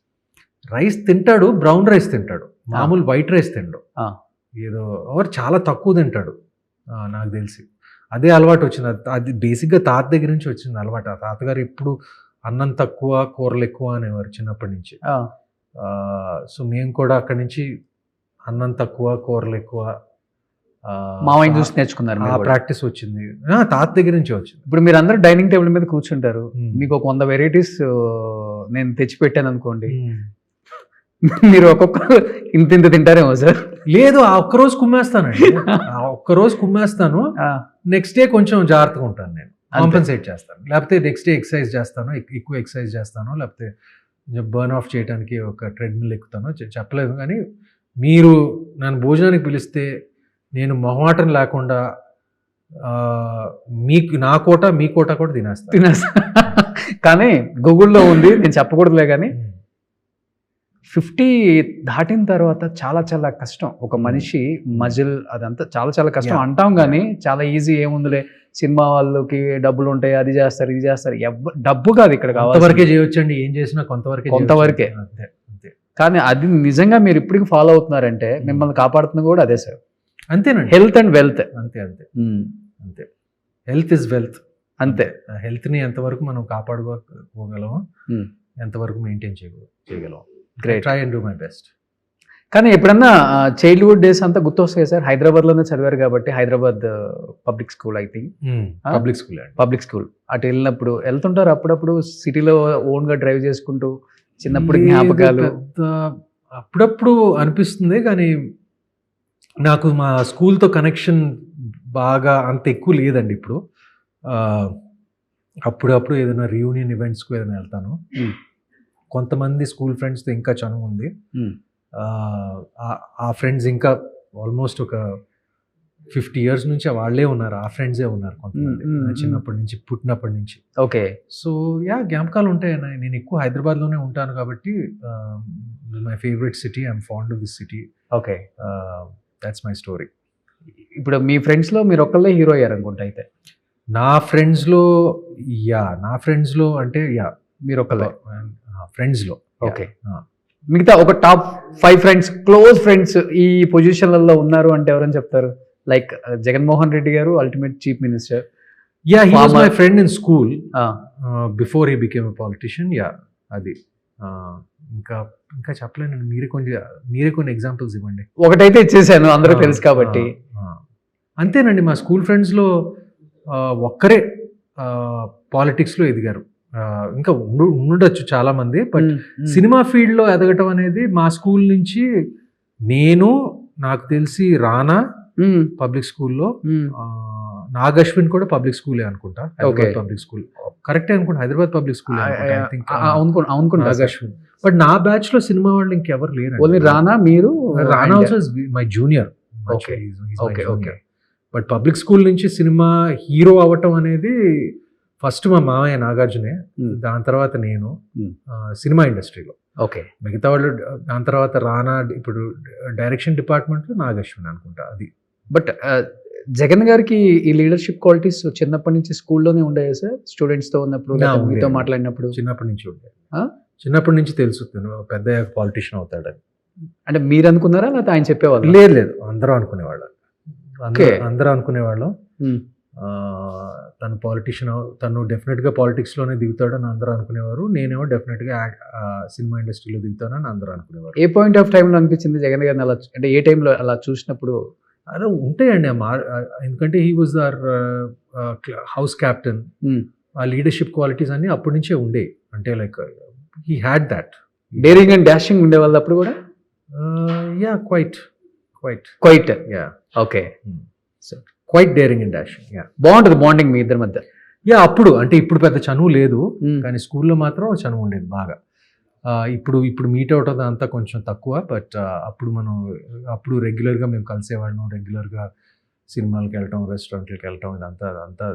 Speaker 3: రైస్ తింటాడు, బ్రౌన్ రైస్ తింటాడు, మామూలు వైట్ రైస్ తింటాడు. ఏదో ఎవరు చాలా తక్కువ తింటాడు నాకు తెలిసి. అదే అలవాటు వచ్చింది. అది బేసిక్గా తాత దగ్గర నుంచి వచ్చింది అలవాటు. ఆ తాతగారు ఎప్పుడు అన్నం తక్కువ కూరలు ఎక్కువ అనేవారు చిన్నప్పటి నుంచి. సో మేము కూడా అక్కడి నుంచి అన్నం తక్కువ కూరలు ఎక్కువ
Speaker 2: మామయ్య చూసి నేర్చుకున్నారు.
Speaker 3: ఆ ప్రాక్టీస్ వచ్చింది, తాత దగ్గర నుంచి వచ్చింది.
Speaker 2: ఇప్పుడు మీరు అందరూ డైనింగ్ టేబుల్ మీద కూర్చుంటారు, మీకు ఒక 100 varieties నేను తెచ్చిపెట్టాను అనుకోండి, మీరు ఒక్కొక్కరు ఇంత తింటారేమో సార్?
Speaker 3: లేదు, ఆ ఒక్కరోజు కుమ్మేస్తానండి. ఆ ఒక్కరోజు కుమ్మేస్తాను, నెక్స్ట్ డే కొంచెం జాగ్రత్తగా ఉంటాను, నేను కాంపెన్సేట్ చేస్తాను. లేకపోతే నెక్స్ట్ డే ఎక్సర్సైజ్ చేస్తాను, ఎక్కువ ఎక్సర్సైజ్ చేస్తాను, లేకపోతే బర్న్ ఆఫ్ చేయడానికి ఒక ట్రెడ్మిల్ ఎక్కుతాను. చెప్పలేదు, కానీ మీరు నన్ను భోజనానికి పిలిస్తే నేను మొహమాటం లేకుండా నా కోట మీ కోట కూడా తినేస్తా.
Speaker 2: కానీ గూగుల్లో ఉంది, నేను చెప్పకూడదులే, కానీ 50 దాటిన తర్వాత చాలా చాలా కష్టం. ఒక మనిషి మజిల్ అదంతా చాలా కష్టం అంటాం, కానీ చాలా ఈజీ ఏముందిలే, సినిమా వాళ్ళకి డబ్బులు ఉంటాయి, అది చేస్తారు ఇది చేస్తారు. డబ్బు కాదు ఇక్కడ
Speaker 3: కొంతవరకే చేయొచ్చండి, ఏం చేసినా కొంతవరకే.
Speaker 2: అంతే. కానీ అది నిజంగా మీరు ఇప్పటికి ఫాలో అవుతున్నారంటే మిమ్మల్ని కాపాడుతుంది కూడా అదే సార్.
Speaker 3: అంతేనండి,
Speaker 2: హెల్త్ అండ్ వెల్త్.
Speaker 3: అంతే. Health is wealth.
Speaker 2: అంతే.
Speaker 3: హెల్త్ని ఎంతవరకు మనం కాపాడుకోగలమో, ఎంతవరకు మెయింటైన్ చేయగలం.
Speaker 2: Great.
Speaker 3: Try and do my best.
Speaker 2: కానీ ఎప్పుడన్నా చైల్డ్హుడ్ డేస్ అంతా గుర్తొస్తాయి సార్? హైదరాబాద్లోనే చదివారు కాబట్టి, Hyderabad public school, I think public school అటు వెళ్ళినప్పుడు వెళ్తుంటారు అప్పుడప్పుడు, సిటీలో ఓన్గా డ్రైవ్ చేసుకుంటూ, చిన్నప్పుడు జ్ఞాపకాలు?
Speaker 3: అప్పుడప్పుడు అనిపిస్తుంది, కానీ నాకు మా స్కూల్తో కనెక్షన్ బాగా అంత ఎక్కువ లేదండి ఇప్పుడు. అప్పుడప్పుడు ఏదైనా రియూనియన్ ఈవెంట్స్కి ఏదైనా వెళ్తాను. కొంతమంది స్కూల్ ఫ్రెండ్స్తో ఇంకా చనువు ఉంది. ఆ ఫ్రెండ్స్ ఇంకా ఆల్మోస్ట్ ఒక 50 years నుంచి వాళ్ళే ఉన్నారు, ఆ ఫ్రెండ్సే ఉన్నారు కొంతమంది, చిన్నప్పటి నుంచి, పుట్టినప్పటి నుంచి.
Speaker 2: ఓకే.
Speaker 3: సో జ్ఞాపకాలు ఉంటాయి. నేను ఎక్కువ హైదరాబాద్లోనే ఉంటాను కాబట్టి, my favourite city, I'm fond of this city.
Speaker 2: Okay.
Speaker 3: That's my story.
Speaker 2: ఇప్పుడు మీ ఫ్రెండ్స్లో మీరు ఒక్కళ్ళే హీరో అయ్యారు అనుకుంటా అయితే?
Speaker 3: నా ఫ్రెండ్స్లో అంటే
Speaker 2: మీరు ఒక్కళ్ళే
Speaker 3: ఫ్రెండ్స్లో.
Speaker 2: ఓకే. మిగతా ఒక టాప్ 5 ఫ్రెండ్స్, క్లోజ్ ఫ్రెండ్స్ ఈ పొజిషన్లలో ఉన్నారు అంటే ఎవరని చెప్తారు? లైక్ జగన్మోహన్ రెడ్డి గారు ultimate chief minister.
Speaker 3: Yeah, he was
Speaker 2: Farmer.
Speaker 3: My friend in school before he became a politician. Yeah, అది ఇంకా ఇంకా చెప్పలేనండి. మీరే కొన్ని ఎగ్జాంపుల్స్ ఇవ్వండి.
Speaker 2: ఒకటైతే ఇచ్చేసాను, అందరూ తెలుసు కాబట్టి.
Speaker 3: అంతేనండి, మా స్కూల్ ఫ్రెండ్స్లో ఒక్కరే పాలిటిక్స్లో ఎదిగారు. ఇంకా ఉండొచ్చు చాలా మంది, బట్ సినిమా ఫీల్డ్లో ఎదగటం అనేది మా స్కూల్ నుంచి నేను, నాకు తెలిసి రానా పబ్లిక్ స్కూల్లో, నాగశ్విన్ కూడా పబ్లిక్ స్కూలే అనుకుంటా, హైదరాబాద్ పబ్లిక్ స్కూల్. కరెక్టే అనుకుంటా, హైదరాబాద్ పబ్లిక్ స్కూల్
Speaker 2: అనుకుంటా.
Speaker 3: నాగశ్విన్. బట్ నా బ్యాచ్ లో సినిమా వాళ్ళు ఇంకెవరు లేరు.
Speaker 2: ఓన్లీ రానా, మీరు,
Speaker 3: రానా also my junior.
Speaker 2: Okay. Okay.
Speaker 3: But public school నుంచి సినిమా హీరో అవ్వటం అనేది ఫస్ట్ మా మామయ్య నాగార్జునే, దాని తర్వాత నేను సినిమా ఇండస్ట్రీలో.
Speaker 2: ఓకే.
Speaker 3: మిగతా వాళ్ళు దాని తర్వాత రానా, ఇప్పుడు డైరెక్షన్ డిపార్ట్మెంట్లో నాగశ్విన్ అనుకుంటా. అది
Speaker 2: బట్ జగన్ గారికి ఈ లీడర్షిప్ క్వాలిటీస్ చిన్నప్పటి నుంచి స్కూల్లోనే ఉండేవి సార్? స్టూడెంట్స్ తో ఉన్నప్పుడు, లేకపోతే
Speaker 3: ఉండేవి.
Speaker 2: మీతో మాట్లాడినప్పుడు?
Speaker 3: చిన్నప్పటి నుంచి ఉండే.
Speaker 2: ఆ?
Speaker 3: చిన్నప్పటి నుంచి తెలుసు పెద్ద పాలిటిషియన్ అవుతాడని.
Speaker 2: అంటే మీరు అనుకున్నారా, లేకపోతే ఆయన చెప్పేవాళ్ళు?
Speaker 3: లేదు, అందరూ అనుకునేవాళ్ళం. అందరూ అనుకునేవాళ్ళం తను పాలిటిషియన్, తను డెఫినెట్గా పాలిటిక్స్లోనే దిగుతాడని అందరూ అనుకునేవారు. నేనేమో డెఫినెట్గా సినిమా ఇండస్ట్రీలో దిగుతానని అందరూ అనుకునేవారు.
Speaker 2: ఏ పాయింట్ ఆఫ్ టైంలో అనిపించింది జగన్ గారిని అలా, అంటే ఏ టైంలో అలా చూసినప్పుడు?
Speaker 3: అలా ఉంటాయండి ఎందుకంటే he was our house captain. ఆ లీడర్షిప్ క్వాలిటీస్ అన్ని అప్పటి నుంచే ఉండే. అంటే like he had that
Speaker 2: daring and dashing ఉండేవాళ్ళు అప్పుడు కూడా?
Speaker 3: Yeah, quite
Speaker 2: yeah. Okay.
Speaker 3: Quite daring and dashing. Yeah,
Speaker 2: బాగుంటుంది బాండింగ్ మీ ఇద్దరి మధ్య.
Speaker 3: యా, అప్పుడు అంటే ఇప్పుడు పెద్ద చనువు లేదు, కానీ స్కూల్లో మాత్రం చనువు ఉండేది బాగా. ఇప్పుడు మీట్ అవుట్ అంతా కొంచెం తక్కువ, బట్ అప్పుడు రెగ్యులర్గా మేము కలిసేవాళ్ళం, రెగ్యులర్గా సినిమాలకు వెళ్ళటం, రెస్టారెంట్లకు వెళ్ళటం, ఇదంతా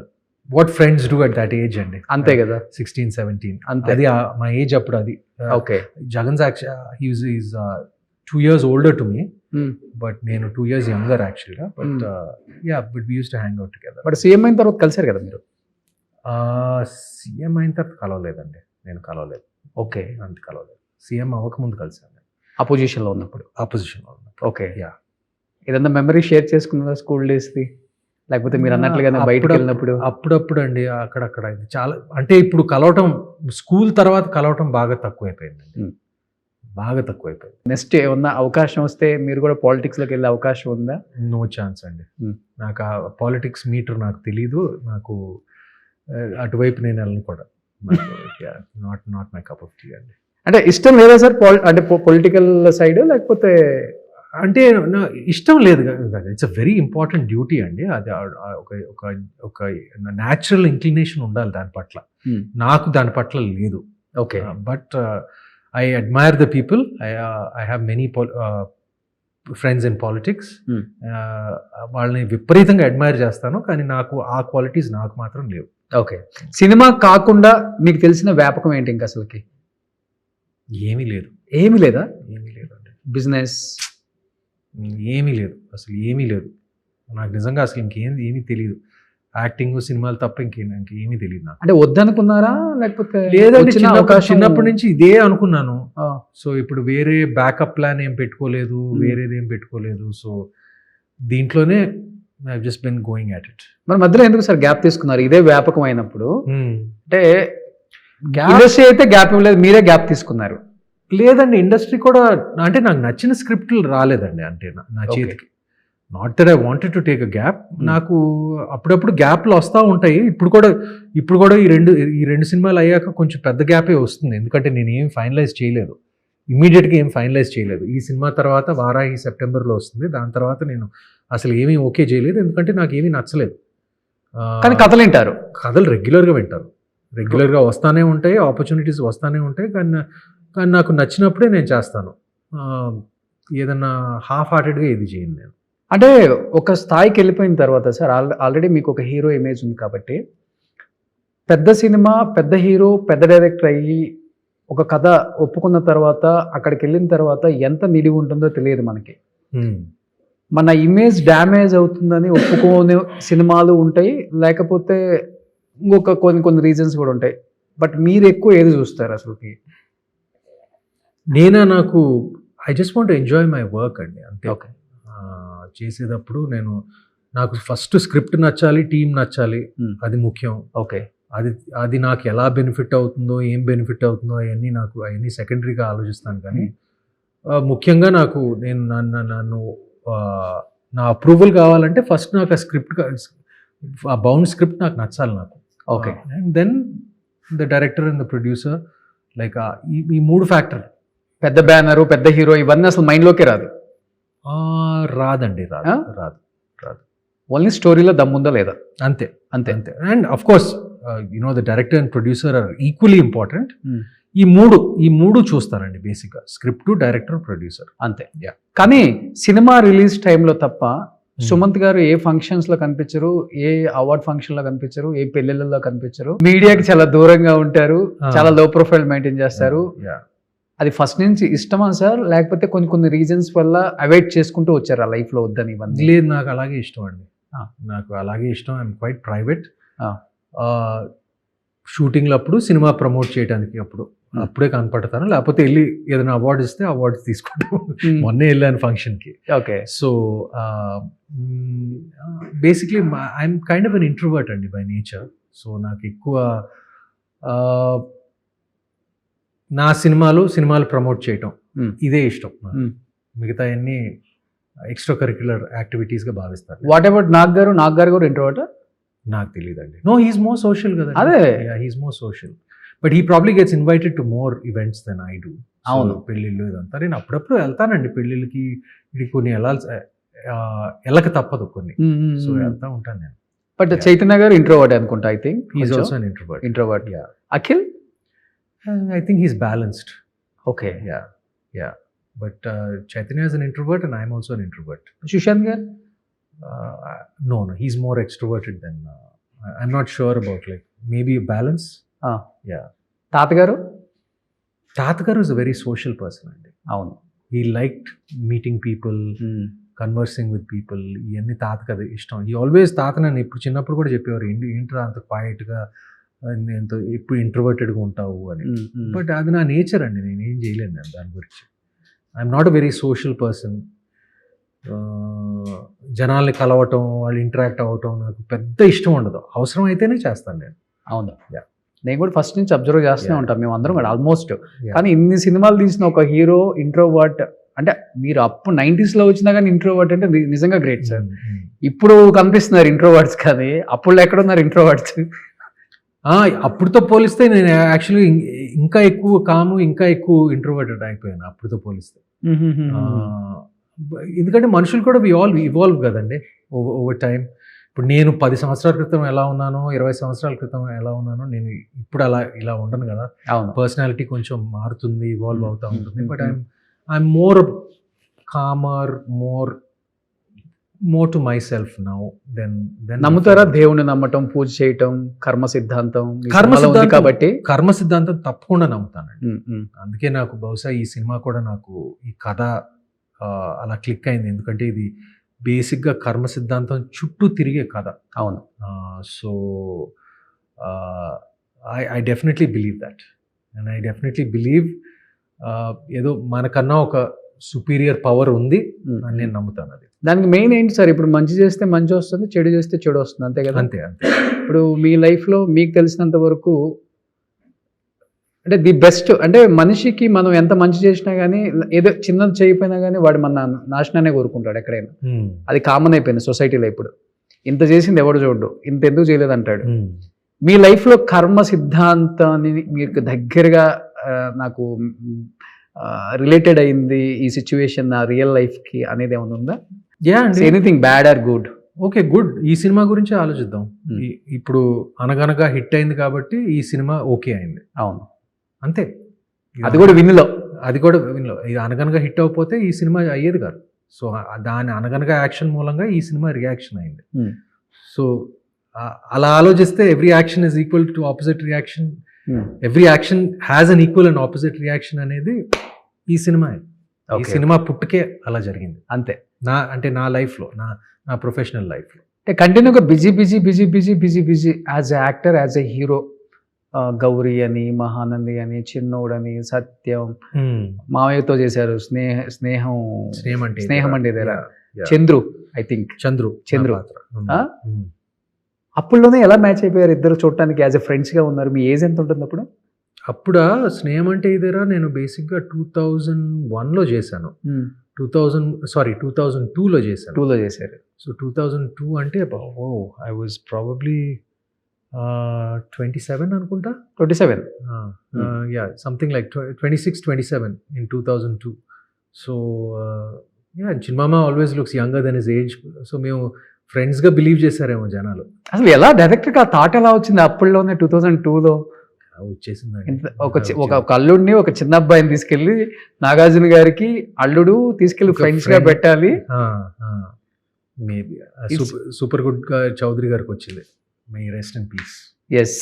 Speaker 3: what friends do at that age అండి.
Speaker 2: అంతే కదా,
Speaker 3: 16-17
Speaker 2: అంతే.
Speaker 3: అది మా ఏజ్ అప్పుడు. అది
Speaker 2: okay.
Speaker 3: Jagan is 2 years older to me, but నేను 2 years younger actually. But but we used to hang out together.
Speaker 2: But CM అయిన తర్వాత కలిసారు కదా మీరు?
Speaker 3: సీఎం అయిన తర్వాత కలవలేదండి, నేను కలవలేదు.
Speaker 2: ఓకే.
Speaker 3: అంత కలవలేదు. సీఎం అవ్వకముందు కలిసాను,
Speaker 2: అపోజిషన్లో ఉన్నప్పుడు.
Speaker 3: ఆపోజిషన్లో ఉన్నప్పుడు.
Speaker 2: ఓకే.
Speaker 3: యా,
Speaker 2: ఏదన్నా మెమరీ షేర్ చేసుకున్నారా స్కూల్ డేస్ది, లేకపోతే మీరు అన్నట్లుగానే బయటకు వెళ్ళినప్పుడు?
Speaker 3: అప్పుడప్పుడు అండి, అక్కడక్కడ. ఇది చాలా, అంటే ఇప్పుడు కలవటం, స్కూల్ తర్వాత కలవటం బాగా తక్కువైపోయిందండి, బాగా తక్కువైపోయింది.
Speaker 2: నెక్స్ట్ ఏమన్నా అవకాశం వస్తే మీరు కూడా పాలిటిక్స్లోకి వెళ్ళే అవకాశం ఉందా?
Speaker 3: నో ఛాన్స్ అండి. నాకు ఆ పాలిటిక్స్ మీటర్ నాకు తెలీదు, నాకు అటువైపు నేను వెళ్ళను కూడా. Not my cup of tea అండి.
Speaker 2: అంటే ఇష్టం లేదా సార్ అంటే పొలిటికల్ సైడ్, లేకపోతే?
Speaker 3: అంటే నా ఇష్టం లేదు కదా, it's a very important duty అండి. అది ఒక న్యాచురల్ ఇంక్లినేషన్ ఉండాలి దాని పట్ల. నాకు దాని పట్ల లేదు.
Speaker 2: Okay.
Speaker 3: But I admire the people. I have many friends in politics. వాళ్ళని విపరీతంగా అడ్మైర్ చేస్తాను, కానీ నాకు ఆ క్వాలిటీస్ నాకు మాత్రం లేవు.
Speaker 2: ఓకే. సినిమా కాకుండా మీకు తెలిసిన వ్యాపకం ఏంటి ఇంకా అసలుకి?
Speaker 3: ఏమీ లేదు.
Speaker 2: ఏమీ లేదా?
Speaker 3: ఏమీ లేదండి.
Speaker 2: బిజినెస్
Speaker 3: ఏమీ లేదు, అసలు ఏమీ లేదు. నాకు నిజంగా అసలు ఏమీ తెలియదు. యాక్టింగ్, సినిమాలు తప్ప ఇంకేమీ తెలియదు నాకు.
Speaker 2: అంటే వద్దనుకున్నారా, లేకపోతే?
Speaker 3: లేదండి, చిన్నప్పటి నుంచి ఇదే అనుకున్నాను. సో ఇప్పుడు వేరే బ్యాకప్ ప్లాన్ ఏం పెట్టుకోలేదు, వేరేది ఏం పెట్టుకోలేదు. సో దీంట్లోనే I just bin going at it.
Speaker 2: మరి మధ్యలో ఎందుకు సార్ గ్యాప్ తీసుకున్నారు? ఇదే వ్యాపకం అయినప్పుడు. అంటే ఇండస్ట్రీ అయితే గ్యాప్ ఇవ్వలేదు, మీరే గ్యాప్ తీసుకున్నారు.
Speaker 3: లేదండి, ఇండస్ట్రీ కూడా అంటే నాకు నచ్చిన స్క్రిప్ట్లు రాలేదండి, అంటే నా చేతికి. Not that I wanted to take a gap. నాకు అప్పుడప్పుడు గ్యాప్లు వస్తూ ఉంటాయి. ఇప్పుడు కూడా ఈ రెండు సినిమాలు అయ్యాక కొంచెం పెద్ద గ్యాపే వస్తుంది, ఎందుకంటే నేను ఏం ఫైనలైజ్ చేయలేదు, ఇమీడియట్గా ఏం ఫైనలైజ్ చేయలేదు. ఈ సినిమా తర్వాత వారాహి సెప్టెంబర్లో వస్తుంది, దాని తర్వాత నేను అసలు ఏమీ ఓకే చేయలేదు, ఎందుకంటే నాకు ఏమీ నచ్చలేదు.
Speaker 2: కానీ కథలు వింటారు,
Speaker 3: కథలు రెగ్యులర్గా వింటారు, రెగ్యులర్గా వస్తూనే ఉంటాయి, ఆపర్చునిటీస్ వస్తూనే ఉంటాయి. కానీ నాకు నచ్చినప్పుడే నేను చేస్తాను. ఏదన్నా హాఫ్ హార్టెడ్గా ఇది చేయను నేను.
Speaker 2: అంటే ఒక స్థాయికి వెళ్ళిపోయిన తర్వాత సార్, ఆల్రెడీ మీకు ఒక హీరో ఇమేజ్ ఉంది కాబట్టి, పెద్ద సినిమా, పెద్ద హీరో, పెద్ద డైరెక్టర్ అయ్యి ఒక కథ ఒప్పుకున్న తర్వాత అక్కడికి వెళ్ళిన తర్వాత ఎంత నిడివి ఉంటుందో తెలియదు మనకి. మన ఇమేజ్ డ్యామేజ్ అవుతుందని ఒప్పుకోని సినిమాలు ఉంటాయి, లేకపోతే ఇంకొక కొన్ని రీజన్స్ కూడా ఉంటాయి. బట్ మీరు ఎక్కువ ఏది చూస్తారు అసలుకి?
Speaker 3: నాకు I just want to enjoy my work అండి, అంతే.
Speaker 2: ఓకే.
Speaker 3: చేసేటప్పుడు నేను నాకు ఫస్ట్ స్క్రిప్ట్ నచ్చాలి, టీం నచ్చాలి,
Speaker 2: Hmm.
Speaker 3: అది ముఖ్యం.
Speaker 2: ఓకే.
Speaker 3: అది నాకు ఎలా బెనిఫిట్ అవుతుందో, ఏం బెనిఫిట్ అవుతుందో అవన్నీ సెకండరీగా ఆలోచిస్తాను. కానీ ముఖ్యంగా నాకు నన్ను నా అప్రూవల్ కావాలంటే ఫస్ట్ నాకు ఆ బౌండ్ స్క్రిప్ట్ నాకు నచ్చాలి నాకు.
Speaker 2: Okay.
Speaker 3: And then the director and the producer, like ఈ 3 ఫ్యాక్టర్.
Speaker 2: పెద్ద బ్యానర్, పెద్ద హీరో ఇవన్నీ అసలు మైండ్లోకే రాదు.
Speaker 3: రాదండి,
Speaker 2: ఆ?
Speaker 3: రాదు.
Speaker 2: ఓన్లీ స్టోరీలో దమ్ముందా లేదా
Speaker 3: అంతే.
Speaker 2: అంతే.
Speaker 3: And of course the director and producer are equally important.
Speaker 2: Hmm.
Speaker 3: ఈ మూడు చూస్తారండి బేసిక్గా, స్క్రిప్ట్, డైరెక్టర్, ప్రొడ్యూసర్.
Speaker 2: అంతే.
Speaker 3: Yeah.
Speaker 2: కానీ సినిమా రిలీజ్ టైంలో తప్ప సుమంత్ గారు ఏ ఫంక్షన్స్ లో కనిపించరు, ఏ అవార్డ్ ఫంక్షన్ లో కనిపించరు, ఏ పెళ్లిళ్ళలో కనిపించరు. మీడియాకి చాలా దూరంగా ఉంటారు, చాలా లో ప్రొఫైల్ మెయింటైన్ చేస్తారు. అది ఫస్ట్ నుంచి ఇష్టమా సార్, లేకపోతే కొన్ని రీజన్స్ వల్ల అవాయిడ్ చేసుకుంటూ వచ్చారు ఆ లైఫ్ లో వద్దని ఇవన్నీ?
Speaker 3: లేదు, నాకు అలాగే ఇష్టం అండి.
Speaker 2: Ah.
Speaker 3: నాకు అలాగే ఇష్టం. I'm quite private.
Speaker 2: Ah.
Speaker 3: షూటింగ్లు అప్పుడు, సినిమా ప్రమోట్ చేయడానికి అప్పుడే కనపడతాను. లేకపోతే వెళ్ళి ఏదైనా అవార్డు ఇస్తే అవార్డ్స్ తీసుకుంటాను. మొన్నే వెళ్ళాను ఫంక్షన్కి.
Speaker 2: Okay.
Speaker 3: So basically I'm kind of an introvert అండి బై నేచర్. సో నాకు ఎక్కువ నా సినిమాలు ప్రమోట్ చేయటం ఇదే ఇష్టం. మిగతా అన్ని ఎక్స్ట్రా కరిక్యులర్ యాక్టివిటీస్గా భావిస్తారు.
Speaker 2: వాట్ అబౌట్ నాగ్ గారు కూడా ఇంట్రోవర్ట్?
Speaker 3: నాకు తెలియదండి. నో, హీస్ మోర్ సోషల్ కదా.
Speaker 2: అదే,
Speaker 3: he's more social, but he probably gets invited to more events then I do.
Speaker 2: అవును.
Speaker 3: పెళ్ళిళ్ళు ఇదంతా నేను అప్పుడప్పుడు వెళ్తానండి పెళ్ళిళ్ళకి. ఇది కొన్ని వెళ్ళక తప్పదు కొన్ని. సో వెళ్తా ఉంటాను నేను.
Speaker 2: బట్ చైతన్య గారు ఇంట్రోవర్ట్ అనుకుంటా. I think
Speaker 3: he's also an introvert.
Speaker 2: Akhil
Speaker 3: I think he's balanced.
Speaker 2: Okay.
Speaker 3: Yeah. But Chaitanya is an introvert and I'm also an introvert.
Speaker 2: Sushanth గారు?
Speaker 3: No, he's more extroverted than. I'm not sure about, like, maybe a balance. Yeah.
Speaker 2: తాతగారు?
Speaker 3: Tatagaru is a very social person.
Speaker 2: అవును.
Speaker 3: He liked meeting people, conversing with people. ఇవన్నీ తాతకు అది ఇష్టం. He always తాత నన్ను ఇప్పుడు చిన్నప్పుడు కూడా చెప్పేవారు, ఏంట్రా అంత క్వైట్గా, ఎంతో ఎప్పుడు ఇంట్రోవర్టెడ్గా ఉంటావు అని. బట్ అది నా నేచర్ అండి, నేను ఏం చేయలేను దాని గురించి. I'm not a very social person. జనాల్ని కలవటం, వాళ్ళు ఇంటరాక్ట్ అవ్వటం నాకు పెద్ద ఇష్టం ఉండదు. అవసరం అయితేనే చేస్తాను నేను.
Speaker 2: అవును. నేను కూడా ఫస్ట్ నుంచి అబ్జర్వ్ చేస్తూనే ఉంటాం మేము అందరం కూడా ఆల్మోస్ట్. కానీ ఇన్ని సినిమాలు తీసిన ఒక హీరో ఇంట్రోవర్ట్ అంటే, మీరు అప్పుడు 90s లో వచ్చినా కానీ ఇంట్రోవర్ట్ అంటే నిజంగా గ్రేట్ సార్. ఇప్పుడు కనిపిస్తున్నారు ఇంట్రోవర్ట్స్, కానీ అప్పుడు ఎక్కడున్నారు ఇంట్రోవర్ట్స్?
Speaker 3: అప్పుడుతో పోలిస్తే నేను యాక్చువల్లీ ఇంకా ఎక్కువ కాము, ఇంకా ఎక్కువ ఇంట్రోవర్టెడ్ అయిపోయాను అప్పుడుతో పోలిస్తే. ఎందుకంటే మనుషులు కూడా ఇవాల్వ్ కదండి ఓవర్ టైం. ఇప్పుడు నేను 10 సంవత్సరాల క్రితం ఎలా ఉన్నానో, 20 సంవత్సరాల క్రితం ఎలా ఉన్నానో, నేను ఇప్పుడు ఇలా ఉండను కదా. పర్సనాలిటీ కొంచెం మారుతుంది, ఇవాల్వ్ అవుతూ ఉంటుంది. But I'm more calmer, more to myself now than.
Speaker 2: నమ్ముతారా దేవుని నమ్మటం, పూజ చేయటం, కర్మ సిద్ధాంతం కాబట్టి?
Speaker 3: కర్మ సిద్ధాంతం తప్పకుండా నమ్ముతానండి. అందుకే నాకు బహుశా ఈ సినిమా కూడా నాకు ఈ కథ అలా క్లిక్ అయింది. ఎందుకంటే ఇది బేసిక్గా కర్మ సిద్ధాంతం చుట్టూ తిరిగే కథ.
Speaker 2: అవును.
Speaker 3: So I definitely believe that. And I definitely believe ఏదో మనకన్నా ఒక సుపీరియర్ పవర్ ఉంది అని నేను నమ్ముతాను. అది
Speaker 2: దానికి మెయిన్ ఏంటి సార్? ఇప్పుడు మంచి చేస్తే మంచి వస్తుంది, చెడు చేస్తే చెడు వస్తుంది, అంతే కదా?
Speaker 3: అంతే.
Speaker 2: ఇప్పుడు మీ లైఫ్లో మీకు తెలిసినంత వరకు అంటే ది బెస్ట్ అంటే, మనిషికి మనం ఎంత మంచి చేసినా కానీ, ఏదో చిన్నది చేయకపోయినా కానీ వాడు మన నాశనాన్ని కోరుకుంటాడు ఎక్కడైనా. అది కామన్ అయిపోయింది సొసైటీలో. ఇప్పుడు ఇంత చేసింది ఎవడు చూడు, ఇంత ఎందుకు చేయలేదు అంటాడు. మీ లైఫ్లో కర్మ సిద్ధాంతాన్ని మీకు దగ్గరగా నాకు రిలేటెడ్ అయింది ఈ సిచ్యువేషన్ నా రియల్ లైఫ్కి అనేది ఏమైనా ఉందా? Anything bad or good?
Speaker 3: Okay, good. ఈ సినిమా గురించి ఆలోచిద్దాం. ఇప్పుడు అనగనగా హిట్ అయింది కాబట్టి ఈ సినిమా ఓకే అయింది.
Speaker 2: అవును,
Speaker 3: అంతే.
Speaker 2: అది కూడా విన్లో.
Speaker 3: ఇది అనగనగా హిట్ అవ్వకపోతే ఈ సినిమా అయ్యేది కాదు. సో దాని అనగనగా యాక్షన్ మూలంగా ఈ సినిమా రియాక్షన్ అయింది. సో అలా ఆలోచిస్తే every action is equal to opposite reaction, every action has an equal and opposite reaction అనేది ఈ సినిమా. ఈ సినిమా పుట్టుకే అలా జరిగింది.
Speaker 2: అంతే.
Speaker 3: నా లైఫ్లో, నా ప్రొఫెషనల్ లైఫ్లో
Speaker 2: అంటే కంటిన్యూగా busy as a actor, as a hero. Gauri అని, మహానంది అని, చిన్నోడని, సత్యం, మావయ్యతో చేశారు, స్నేహం అంటే చంద్రు ఐ థింక్.
Speaker 3: చంద్రు
Speaker 2: చంద్రు.
Speaker 3: నా పాత్ర.
Speaker 2: ఆ? అప్పుడులోనే ఎలా మ్యాచ్ అయిపోయారు ఇద్దరు చూడటానికి యాజ్ ఎ ఫ్రెండ్స్గా ఉన్నారు? మీ ఏజ్ ఎంత ఉంటుంది అప్పుడు?
Speaker 3: అప్పుడా స్నేహం అంటే ఇదేరా నేను బేసిక్గా 2001లో చేశాను. 2002లో చేశాను.
Speaker 2: 2లో చేశారు.
Speaker 3: సో 2002 అంటే ఐ వాజ్ ప్రాబబ్లీ 27 అనుకుంటా.
Speaker 2: 27.
Speaker 3: Yeah something like 26-27 in 2002. So Chinnamama always looks younger then his age. So మేము ఫ్రెండ్స్గా బిలీవ్ చేశారేమో జనాలు.
Speaker 2: అసలు ఎలా డైరెక్ట్గా ఆ థాట్ ఎలా వచ్చింది అప్పుడులోనే 2002లో?
Speaker 3: వచ్చేసిందండి.
Speaker 2: ఒక అల్లుడిని ఒక చిన్న అబ్బాయిని తీసుకెళ్ళి నాగార్జున గారికి అల్లుడు తీసుకెళ్ళి ఫ్రెండ్స్ గా పెట్టాలి.
Speaker 3: మేబీ సూపర్ గుడ్ చౌదరి గారికి వచ్చింది. May rest in peace.
Speaker 2: Yes.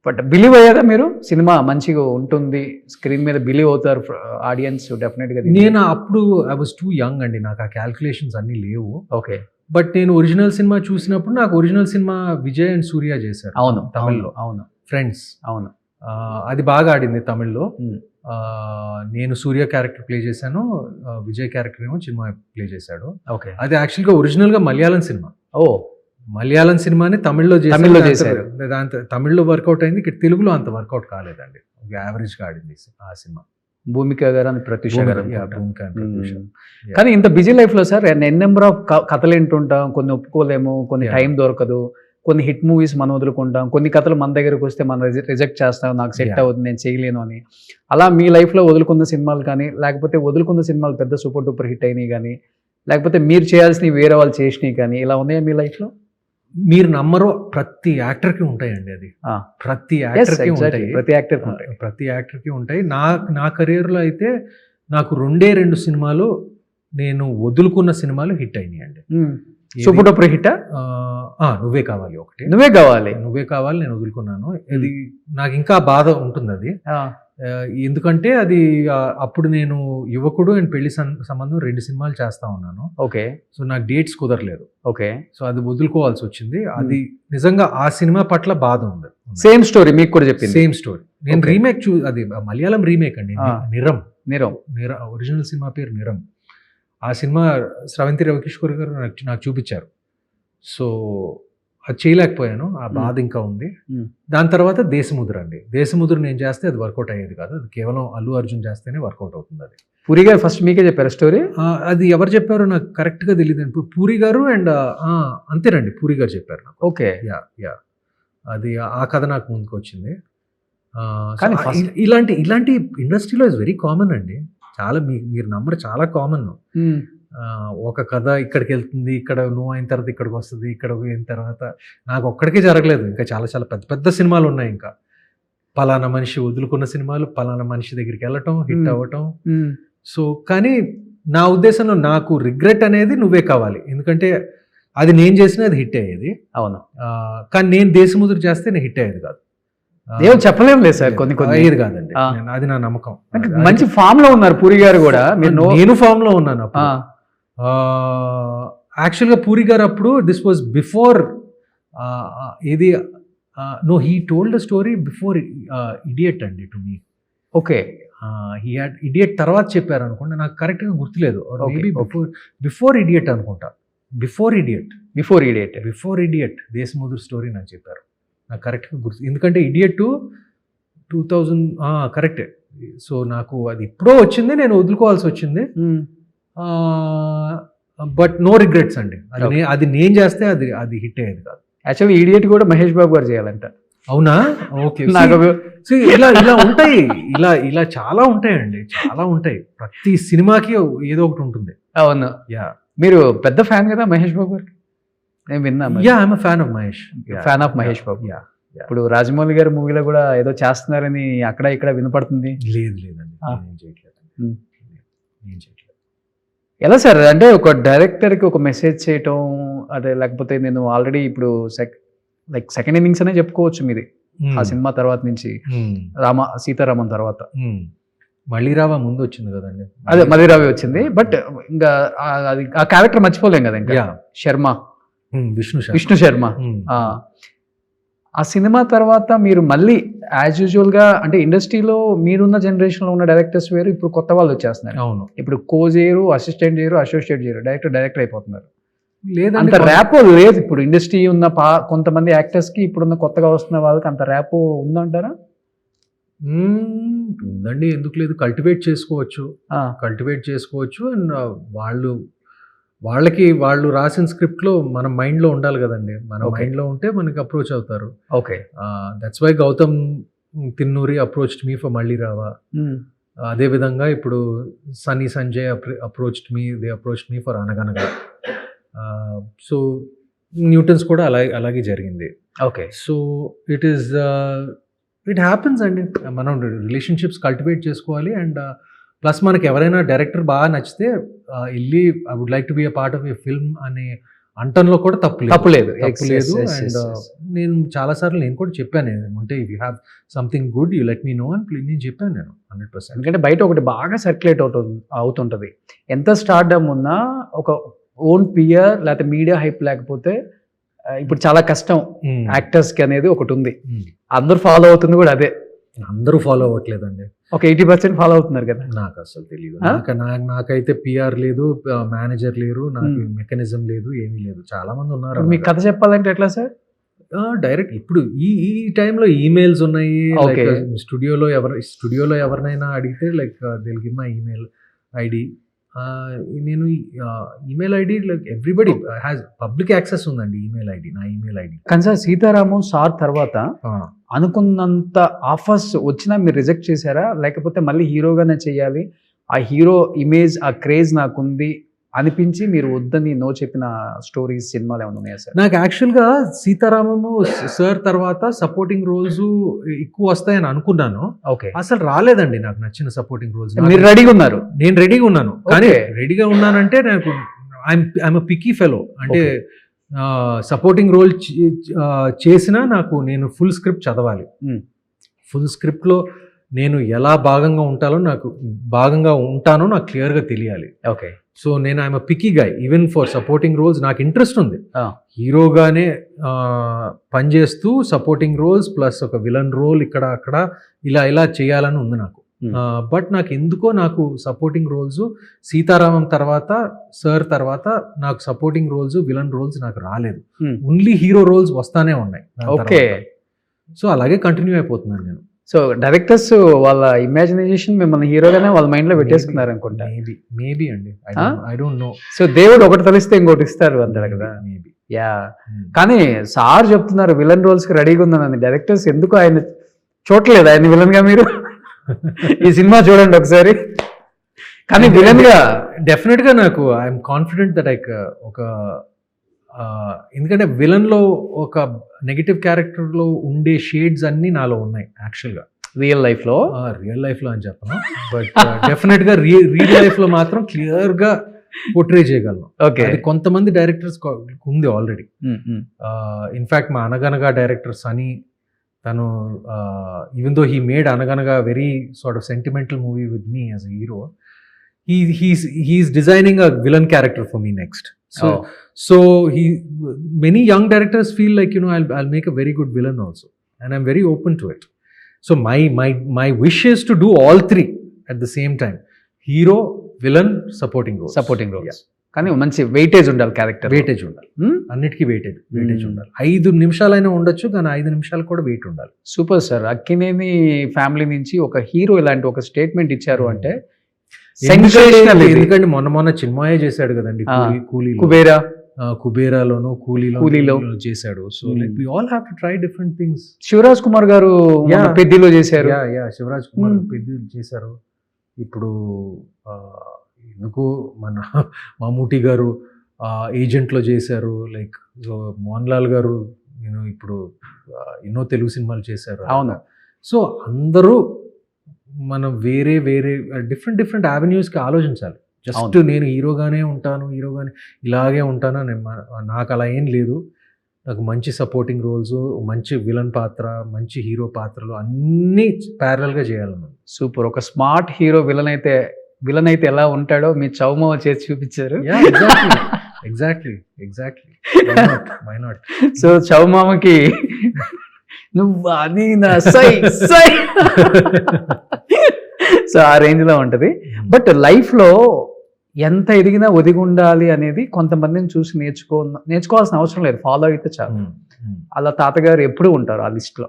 Speaker 2: But believe అయ్యారా మీరు? సినిమా మంచిగా ఉంటుంది స్క్రీన్ మీద బిలీవ్ అవుతారు ఆడియన్స్ డెఫినెట్ గా?
Speaker 3: నేను అప్పుడు ఐ వాజ్ టూ యంగ్ అండి, నాకు ఆ క్యాల్కులేషన్స్ అన్ని లేవు.
Speaker 2: ఓకే.
Speaker 3: బట్ నేను ఒరిజినల్ సినిమా చూసినప్పుడు నాకు ఒరిజినల్ సినిమా విజయ్ అండ్ సూర్య చేశారు.
Speaker 2: అవును,
Speaker 3: తమిళ్లో.
Speaker 2: అవును,
Speaker 3: ఫ్రెండ్స్.
Speaker 2: అవును.
Speaker 3: అది బాగా ఆడింది తమిళ్లో. నేను సూర్య క్యారెక్టర్ ప్లే చేశాను, విజయ్ క్యారెక్టర్ ఏమో సినిమా ప్లే చేశాడు.
Speaker 2: ఓకే.
Speaker 3: అది యాక్చువల్గా ఒరిజినల్గా మలయాళం సినిమా.
Speaker 2: ఓ,
Speaker 3: మలయాళం సినిమాని తమిళ్లో
Speaker 2: చేశారు.
Speaker 3: దాంతో తమిళ్లో వర్కౌట్ అయింది, ఇక్కడ తెలుగులో అంత వర్కౌట్ కాలేదండి. యావరేజ్గా ఆడింది ఆ సినిమా.
Speaker 2: భూమిక గారు అని ప్రత్యూష గారు. కానీ ఇంత బిజీ లైఫ్ లో సార్ నెంబర్ ఆఫ్ కథలు వింటుంటాం, కొన్ని ఒప్పుకోలేము, కొన్ని టైం దొరకదు, కొన్ని హిట్ మూవీస్ మనం వదులుకుంటాం, కొన్ని కథలు మన దగ్గరకు వస్తే మనం రిజెక్ట్ చేస్తాం, నాకు సెట్ అవుతుంది, నేను చేయలేను అని. అలా మీ లైఫ్లో వదులుకున్న సినిమాలు కానీ, లేకపోతే వదులుకున్న సినిమాలు పెద్ద సూపర్ డూపర్ హిట్ అయినాయి కానీ, లేకపోతే మీరు చేయాల్సినవి వేరే వాళ్ళు చేసినవి కానీ, ఇలా ఉన్నాయా మీ లైఫ్లో?
Speaker 3: మీరు నమ్మరు, ప్రతి యాక్టర్కి ఉంటాయండి. అది ప్రతి యాక్టర్కి ఉంటాయి. ప్రతి యాక్టర్కి ఉంటాయి. నా కెరీర్లో అయితే నాకు 2 సినిమాలు నేను వదులుకున్న సినిమాలు హిట్ అయినాయి అండి.
Speaker 2: Super duper hit.
Speaker 3: నువ్వే కావాలి ఒకటి.
Speaker 2: నువ్వే కావాలి
Speaker 3: నేను వదులుకున్నాను. ఇది నాకు ఇంకా బాధ ఉంటుంది అది. ఎందుకంటే అది అప్పుడు నేను యువకుడు అండ్ పెళ్లి సంబంధం 2 సినిమాలు చేస్తా ఉన్నాను.
Speaker 2: ఓకే. సో
Speaker 3: నాకు డేట్స్ కుదరలేదు.
Speaker 2: ఓకే.
Speaker 3: సో అది వదులుకోవాల్సి వచ్చింది. అది నిజంగా ఆ సినిమా పట్ల బాధ ఉంది.
Speaker 2: సేమ్ స్టోరీ మీకు కూడా చెప్పింది?
Speaker 3: Same story. నేను రీమేక్ అది మలయాళం రీమేక్ అండి. నిరం ఒరిజినల్ సినిమా పేరు నిరం. ఆ సినిమా స్రవంతి రవికిషోర్ గారు నాకు చూపించారు. సో అది చేయలేకపోయాను, ఆ బాధ ఇంకా ఉంది. దాని తర్వాత దేశముద్ర అండి. దేశముద్ర నేను చేస్తే అది వర్కౌట్ అయ్యేది కాదు, అది కేవలం అల్లు అర్జున్ చేస్తేనే వర్కౌట్ అవుతుంది. అది
Speaker 2: పూరి గారు ఫస్ట్ మీకే చెప్పారు స్టోరీ?
Speaker 3: అది ఎవరు చెప్పారో నాకు కరెక్ట్గా తెలియదు. పూరి గారు అండ్ అంతేనండి, పూరి గారు చెప్పారు నాకు.
Speaker 2: ఓకే.
Speaker 3: యా అది ఆ కథ నాకు ముందుకు వచ్చింది. కానీ ఇలాంటి ఇండస్ట్రీలో ఇస్ వెరీ కామన్ అండి. చాలా మీరు నమ్మరు, చాలా కామన్. ఒక కథ ఇక్కడికి వెళ్తుంది, ఇక్కడ నువ్వు అయిన తర్వాత ఇక్కడికి వస్తుంది, ఇక్కడ అయిన తర్వాత. నాకు ఒక్కడికే జరగలేదు, ఇంకా చాలా చాలా పెద్ద పెద్ద సినిమాలు ఉన్నాయి. ఇంకా పలానా మనిషి వదులుకున్న సినిమాలు, పలానా మనిషి దగ్గరికి వెళ్ళటం, హిట్ అవ్వటం. సో కానీ నా ఉద్దేశంలో నాకు రిగ్రెట్ అనేది నువ్వే కావాలి, ఎందుకంటే అది నేను చేసినా అది హిట్ అయ్యేది.
Speaker 2: అవును.
Speaker 3: కానీ నేను దేశముద్ర చేస్తే నేను హిట్ అయ్యేది కాదు.
Speaker 2: ఏం చెప్పలేం లేదు సార్, కొన్ని
Speaker 3: అయ్యేది కాదండి. అది నా నమ్మకం.
Speaker 2: మంచి ఫామ్ లో ఉన్నారు పూరి గారు కూడా.
Speaker 3: నేను ఫామ్ లో ఉన్నాను అప్పుడు. యాక్చువల్గా పూరి గారు అప్పుడు దిస్ వాజ్ బిఫోర్ ఇది he told the story before Idiot అండి to me.
Speaker 2: Okay.
Speaker 3: He had Idiot తర్వాత చెప్పారు అనుకుంటా, నాకు కరెక్ట్గా గుర్తులేదు. మేబీ బిఫోర్ ఇడియట్ అనుకుంటా. బిఫోర్ ఇడియట్ దేశముద్ర స్టోరీ నాకు చెప్పారు. నాకు కరెక్ట్గా గుర్తు, ఎందుకంటే ఇడియట్ 2000 కరెక్టే. సో నాకు అది ఎప్పుడో వచ్చింది, నేను వదులుకోవాల్సి వచ్చింది. బట్ నో రిగ్రెట్స్ అండి. అది నేను చేస్తే అది హిట్ అయ్యేది కాదు.
Speaker 2: యాక్చువల్లీ ఇడియట్ కూడా మహేష్ బాబు గారు చేయాలంట.
Speaker 3: అవునా? ఓకే. ఇలా ఉంటాయి, ఇలా చాలా ఉంటాయండి, చాలా ఉంటాయి. ప్రతి సినిమాకి ఏదో ఒకటి ఉంటుంది.
Speaker 2: అవును.
Speaker 3: యా.
Speaker 2: మీరు పెద్ద ఫ్యాన్ కదా మహేష్ బాబు గారికి? నేను విన్నా.
Speaker 3: I'm fan of Mahesh.
Speaker 2: Fan of Mahesh Babu. ఇప్పుడు రాజమౌళి గారి మూవీలో కూడా ఏదో చేస్తున్నారని అక్కడ ఇక్కడ వినపడుతుంది.
Speaker 3: లేదండి,
Speaker 2: ఎలా సార్? అంటే ఒక డైరెక్టర్కి ఒక మెసేజ్ చేయటం, అదే లేకపోతే నేను ఆల్రెడీ ఇప్పుడు సెకండ్ ఇన్నింగ్స్ అనే చెప్పుకోవచ్చు మీది ఆ సినిమా తర్వాత నుంచి, సీతారామన్ తర్వాత.
Speaker 3: మళ్ళీ రావా ముందు వచ్చింది కదండి.
Speaker 2: అదే మళ్ళీ రావే వచ్చింది. బట్ ఇంకా అది ఆ క్యారెక్టర్ మర్చిపోలేం కదా ఇంకా. శర్మ, విష్ణు శర్మ. ఆ సినిమా తర్వాత మీరు మళ్ళీ యాజ్ యూజువల్గా అంటే ఇండస్ట్రీలో మీరున్న జనరేషన్లో ఉన్న డైరెక్టర్స్ వేరు, ఇప్పుడు కొత్త వాళ్ళు వచ్చేస్తున్నారు.
Speaker 3: అవును.
Speaker 2: ఇప్పుడు కో చేయరు, అసిస్టెంట్ చేయరు, అసోసియేట్ చేయరు, డైరెక్టర్ అయిపోతున్నారు.
Speaker 3: లేదంటే
Speaker 2: అంత ర్యాపో లేదు ఇప్పుడు ఇండస్ట్రీ ఉన్న కొంతమంది యాక్టర్స్కి ఇప్పుడున్న కొత్తగా వస్తున్న వాళ్ళకి అంత ర్యాపో ఉందంటారా?
Speaker 3: ఉందండి, ఎందుకు లేదు, కల్టివేట్ చేసుకోవచ్చు. అండ్ వాళ్ళు రాసిన స్క్రిప్ట్లో మన మైండ్లో ఉండాలి కదండి. మన మైండ్లో ఉంటే మనకి అప్రోచ్ అవుతారు.
Speaker 2: Okay,
Speaker 3: that's why Gautham Tinnanuri approached me for Malli Raava. అదే విధంగా ఇప్పుడు Sunny Sanjay approached me for Anaganaga. So న్యూటన్స్ కూడా అలాగే జరిగింది.
Speaker 2: ఓకే,
Speaker 3: సో ఇట్ హ్యాపెన్స్ అండి. మనం రిలేషన్షిప్స్ కల్టివేట్ చేసుకోవాలి. అండ్ ప్లస్ మనకి ఎవరైనా డైరెక్టర్ బాగా నచ్చితే వెళ్ళి I would like to be a part of a film అనే అంటంలో కూడా తప్పు లేదు. అండ్ నేను చాలాసార్లు నేను కూడా చెప్పాను, అంటే if you have something good you let me know అని నేను చెప్పాను నేను 100%.
Speaker 2: ఎందుకంటే బయట ఒకటి బాగా సర్క్యులేట్ అవుతుంటుంది. ఎంత స్టార్డమ్ ఉన్నా ఒక ఓన్ పియర్ లేకపోతే మీడియా హైప్ లేకపోతే ఇప్పుడు చాలా కష్టం యాక్టర్స్కి అనేది ఒకటి ఉంది. అందరూ ఫాలో అవుతుంది కూడా అదే.
Speaker 3: అందరూ ఫాలో అవ్వట్లేదండి,
Speaker 2: ఒక 80% ఫాలో అవుతున్నారు కదా.
Speaker 3: నాకు అసలు తెలియదు. నాకైతే పిఆర్ లేదు, మేనేజర్ లేరు, నాకు మెకానిజం లేదు, ఏమీ లేదు. చాలా మంది ఉన్నారు.
Speaker 2: మీకు కథ చెప్పాలంటే ఎట్లా సార్?
Speaker 3: డైరెక్ట్ ఇప్పుడు ఈ టైంలో ఈమెయిల్స్ ఉన్నాయి. స్టూడియోలో ఎవరినైనా అడిగితే like Dil give my email ID. నేను email ID like everybody has public access ఉందండి ఈమెయిల్ ఐడి, నా ఈమెయిల్ ఐడి.
Speaker 2: కానీ సార్ సీతారాము సార్ తర్వాత అనుకున్నంత ఆఫర్స్ వచ్చినా మీరు రిజెక్ట్ చేశారా, లేకపోతే మళ్ళీ హీరోగానే చేయాలి, ఆ హీరో ఇమేజ్ ఆ క్రేజ్ నాకుంది అనిపించి మీరు వద్దని నో చెప్పిన స్టోరీస్ సినిమాలు ఏమైనా ఉన్నాయా సార్?
Speaker 3: నాకు యాక్చువల్గా సీతారామము సార్ తర్వాత సపోర్టింగ్ రోల్స్ ఎక్కువ వస్తాయని అనుకున్నాను.
Speaker 2: ఓకే,
Speaker 3: అసలు రాలేదండి నాకు నచ్చిన సపోర్టింగ్ రోల్స్.
Speaker 2: మీరు రెడీగా ఉన్నారు?
Speaker 3: నేను రెడీగా ఉన్నాను, కానీ రెడీగా ఉన్నానంటే నాకు ఐఎమ్ పికీ ఫెలో. అంటే సపోర్టింగ్ రోల్ చేసినా నేను ఫుల్ స్క్రిప్ట్ చదవాలి. ఫుల్ స్క్రిప్ట్లో నేను ఎలా భాగంగా ఉంటానో నాకు క్లియర్గా తెలియాలి.
Speaker 2: ఓకే,
Speaker 3: సో నేను I'm picky guy even for supporting roles. నాకు ఇంట్రెస్ట్ ఉంది హీరోగానే పనిచేస్తూ సపోర్టింగ్ రోల్స్ ప్లస్ ఒక విలన్ రోల్ ఇక్కడ అక్కడ ఇలా చేయాలని ఉంది నాకు. బట్ నాకు సపోర్టింగ్ రోల్స్ సీతారామం తర్వాత సార్ తర్వాత నాకు సపోర్టింగ్ రోల్స్ విలన్ రోల్స్ నాకు రాలేదు. ఓన్లీ హీరో రోల్స్ వస్తానే ఉన్నాయి.
Speaker 2: ఓకే, సో
Speaker 3: అలాగే కంటిన్యూ అయిపోతున్నాను నేను.
Speaker 2: సో డైరెక్టర్స్ వాళ్ళ ఇమాజినేషన్ మిమ్మల్ని హీరోగానే వాళ్ళ మైండ్ లో పెట్టేసుకున్నారు అనుకుంటా.
Speaker 3: మేబీ అండి, ఐ డోంట్ నో.
Speaker 2: సో దేవుడు ఒకటి తలిస్తే ఇంకోటి ఇస్తారు అంటారు కదా.
Speaker 3: మేబీ
Speaker 2: యా, కానీ సార్ చెప్తున్నారు విలన్ రోల్స్ కి రెడీగా ఉందని. డైరెక్టర్స్ ఎందుకు ఆయన చూడలేదు ఆయన విలన్ గా? మీరు ఈ సినిమా చూడండి ఒకసారి. కానీ విలన్ గా
Speaker 3: డెఫినెట్ గా నాకు ఐఎమ్ కాన్ఫిడెంట్ దట్ ఒక ఎందుకంటే విలన్లో ఒక నెగటివ్ క్యారెక్టర్లో ఉండే షేడ్స్ అన్నీ నాలో ఉన్నాయి యాక్చువల్గా.
Speaker 2: రియల్ లైఫ్లో
Speaker 3: అని చెప్పను, బట్ డెఫినెట్గా రియల్ లైఫ్లో మాత్రం క్లియర్గా పోర్ట్రే చేయగలను.
Speaker 2: ఓకే,
Speaker 3: అది కొంతమంది డైరెక్టర్స్ ఉంది ఆల్రెడీ. ఇన్ఫ్యాక్ట్ మా అనగనగా డైరెక్టర్ సనీ, తను ఈవెన్ దో హీ మేడ్ అనగనగా very sort of sentimental movie with me as a hero, he's designing a villain character for me next. So many young directors feel like, I'll make a very good villain also, and I'm very open to it. So my wish is to do all three at the same time: hero, villain, supporting roles.
Speaker 2: Yeah. కానీ మంచి weightage ఉండాలి, character
Speaker 3: weightage ఉండాలి, అన్నిటికీ weightage ఉండాలి. 5 నిమిషాలైనా ఉండొచ్చు, కానీ 5 నిమిషాలు కూడా వెయిట్ ఉండాలి.
Speaker 2: Super sir. అక్కినేని ఫ్యామిలీ నుంచి ఒక హీరో ఇలాంటి ఒక స్టేట్మెంట్ ఇచ్చారు అంటే
Speaker 3: ఎందుకంటే మొన్న చిన్మయ చేశాడు కదండి, కుబేరాలోను కూలీలో చేశాడు. So like we all have to try different things.
Speaker 2: Shivaraj Kumar గారు పెద్దిలో చేశారు.
Speaker 3: శివరాజ్ కుమార్ పెద్దిలో చేశారు. ఇప్పుడు ఎందుకు మన మమ్ముటి గారు ఏజెంట్లో చేశారు. లైక్ మోహన్ లాల్ గారు ఇప్పుడు ఎన్నో తెలుగు సినిమాలు చేశారు.
Speaker 2: అవును.
Speaker 3: సో అందరూ మనం వేరే డిఫరెంట్ యావెన్యూస్కి ఆలోచించాలి. జస్ట్ నేను హీరోగానే ఇలాగే ఉంటాను నాకు అలా ఏం లేదు. నాకు మంచి సపోర్టింగ్ రోల్స్, మంచి విలన్ పాత్ర, మంచి హీరో పాత్రలు అన్నీ ప్యారలల్గా చేయాలన్నాను.
Speaker 2: సూపర్. ఒక స్మార్ట్ హీరో విలన్ అయితే ఎలా ఉంటాడో మీ చౌమామ చేసి చూపించారు.
Speaker 3: Exactly why not.
Speaker 2: సో చౌమామకి నువ్వు అది నా సై సై సో ఆ రేంజ్లో ఉంటుంది. బట్ లైఫ్లో ఎంత ఎదిగినా ఒదిగి ఉండాలి అనేది కొంతమందిని చూసి నేర్చుకోవాల్సిన అవసరం లేదు, ఫాలో అయితే చాలు. అలా తాతగారు ఎప్పుడూ ఉంటారు ఆ లిస్ట్లో.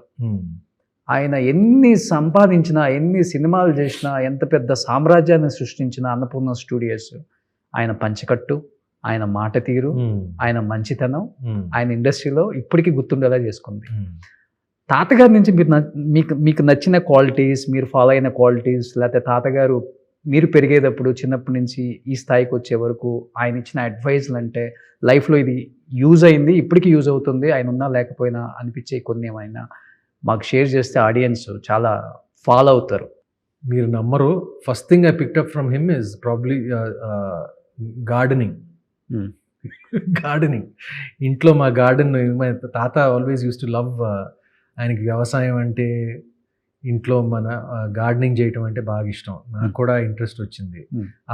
Speaker 2: ఆయన ఎన్ని సంపాదించినా, ఎన్ని సినిమాలు చేసినా, ఎంత పెద్ద సామ్రాజ్యాన్ని సృష్టించినా అన్నపూర్ణ స్టూడియోస్ ఆయన పంచకట్టు, ఆయన మాట తీరు, ఆయన మంచితనం ఆయన ఇండస్ట్రీలో ఇప్పటికీ గుర్తుండేలా చేసుకుంది. తాతగారి నుంచి మీకు నచ్చిన క్వాలిటీస్, మీరు ఫాలో అయిన క్వాలిటీస్, లేకపోతే తాతగారు మీరు పెరిగేటప్పుడు చిన్నప్పటి నుంచి ఈ స్థాయికి వచ్చే వరకు ఆయన ఇచ్చిన అడ్వైజ్లు, అంటే లైఫ్లో ఇది యూజ్ అయింది, ఇప్పటికీ యూజ్ అవుతుంది, ఆయన ఉన్నా లేకపోయినా అనిపించే కొన్ని ఏమైనా మాకు షేర్ చేస్తే ఆడియన్స్ చాలా ఫాలో అవుతారు.
Speaker 3: మీరు నమ్మరు, first thing I picked up from him is probably gardening. Gardening ఇంట్లో మా గార్డెన్, మై తాత ఆల్వేస్ యూస్ టు లవ్, ఆయనకి వ్యవసాయం అంటే, ఇంట్లో మన గార్డెనింగ్ చేయటం అంటే బాగా ఇష్టం. నాకు కూడా ఇంట్రెస్ట్ వచ్చింది.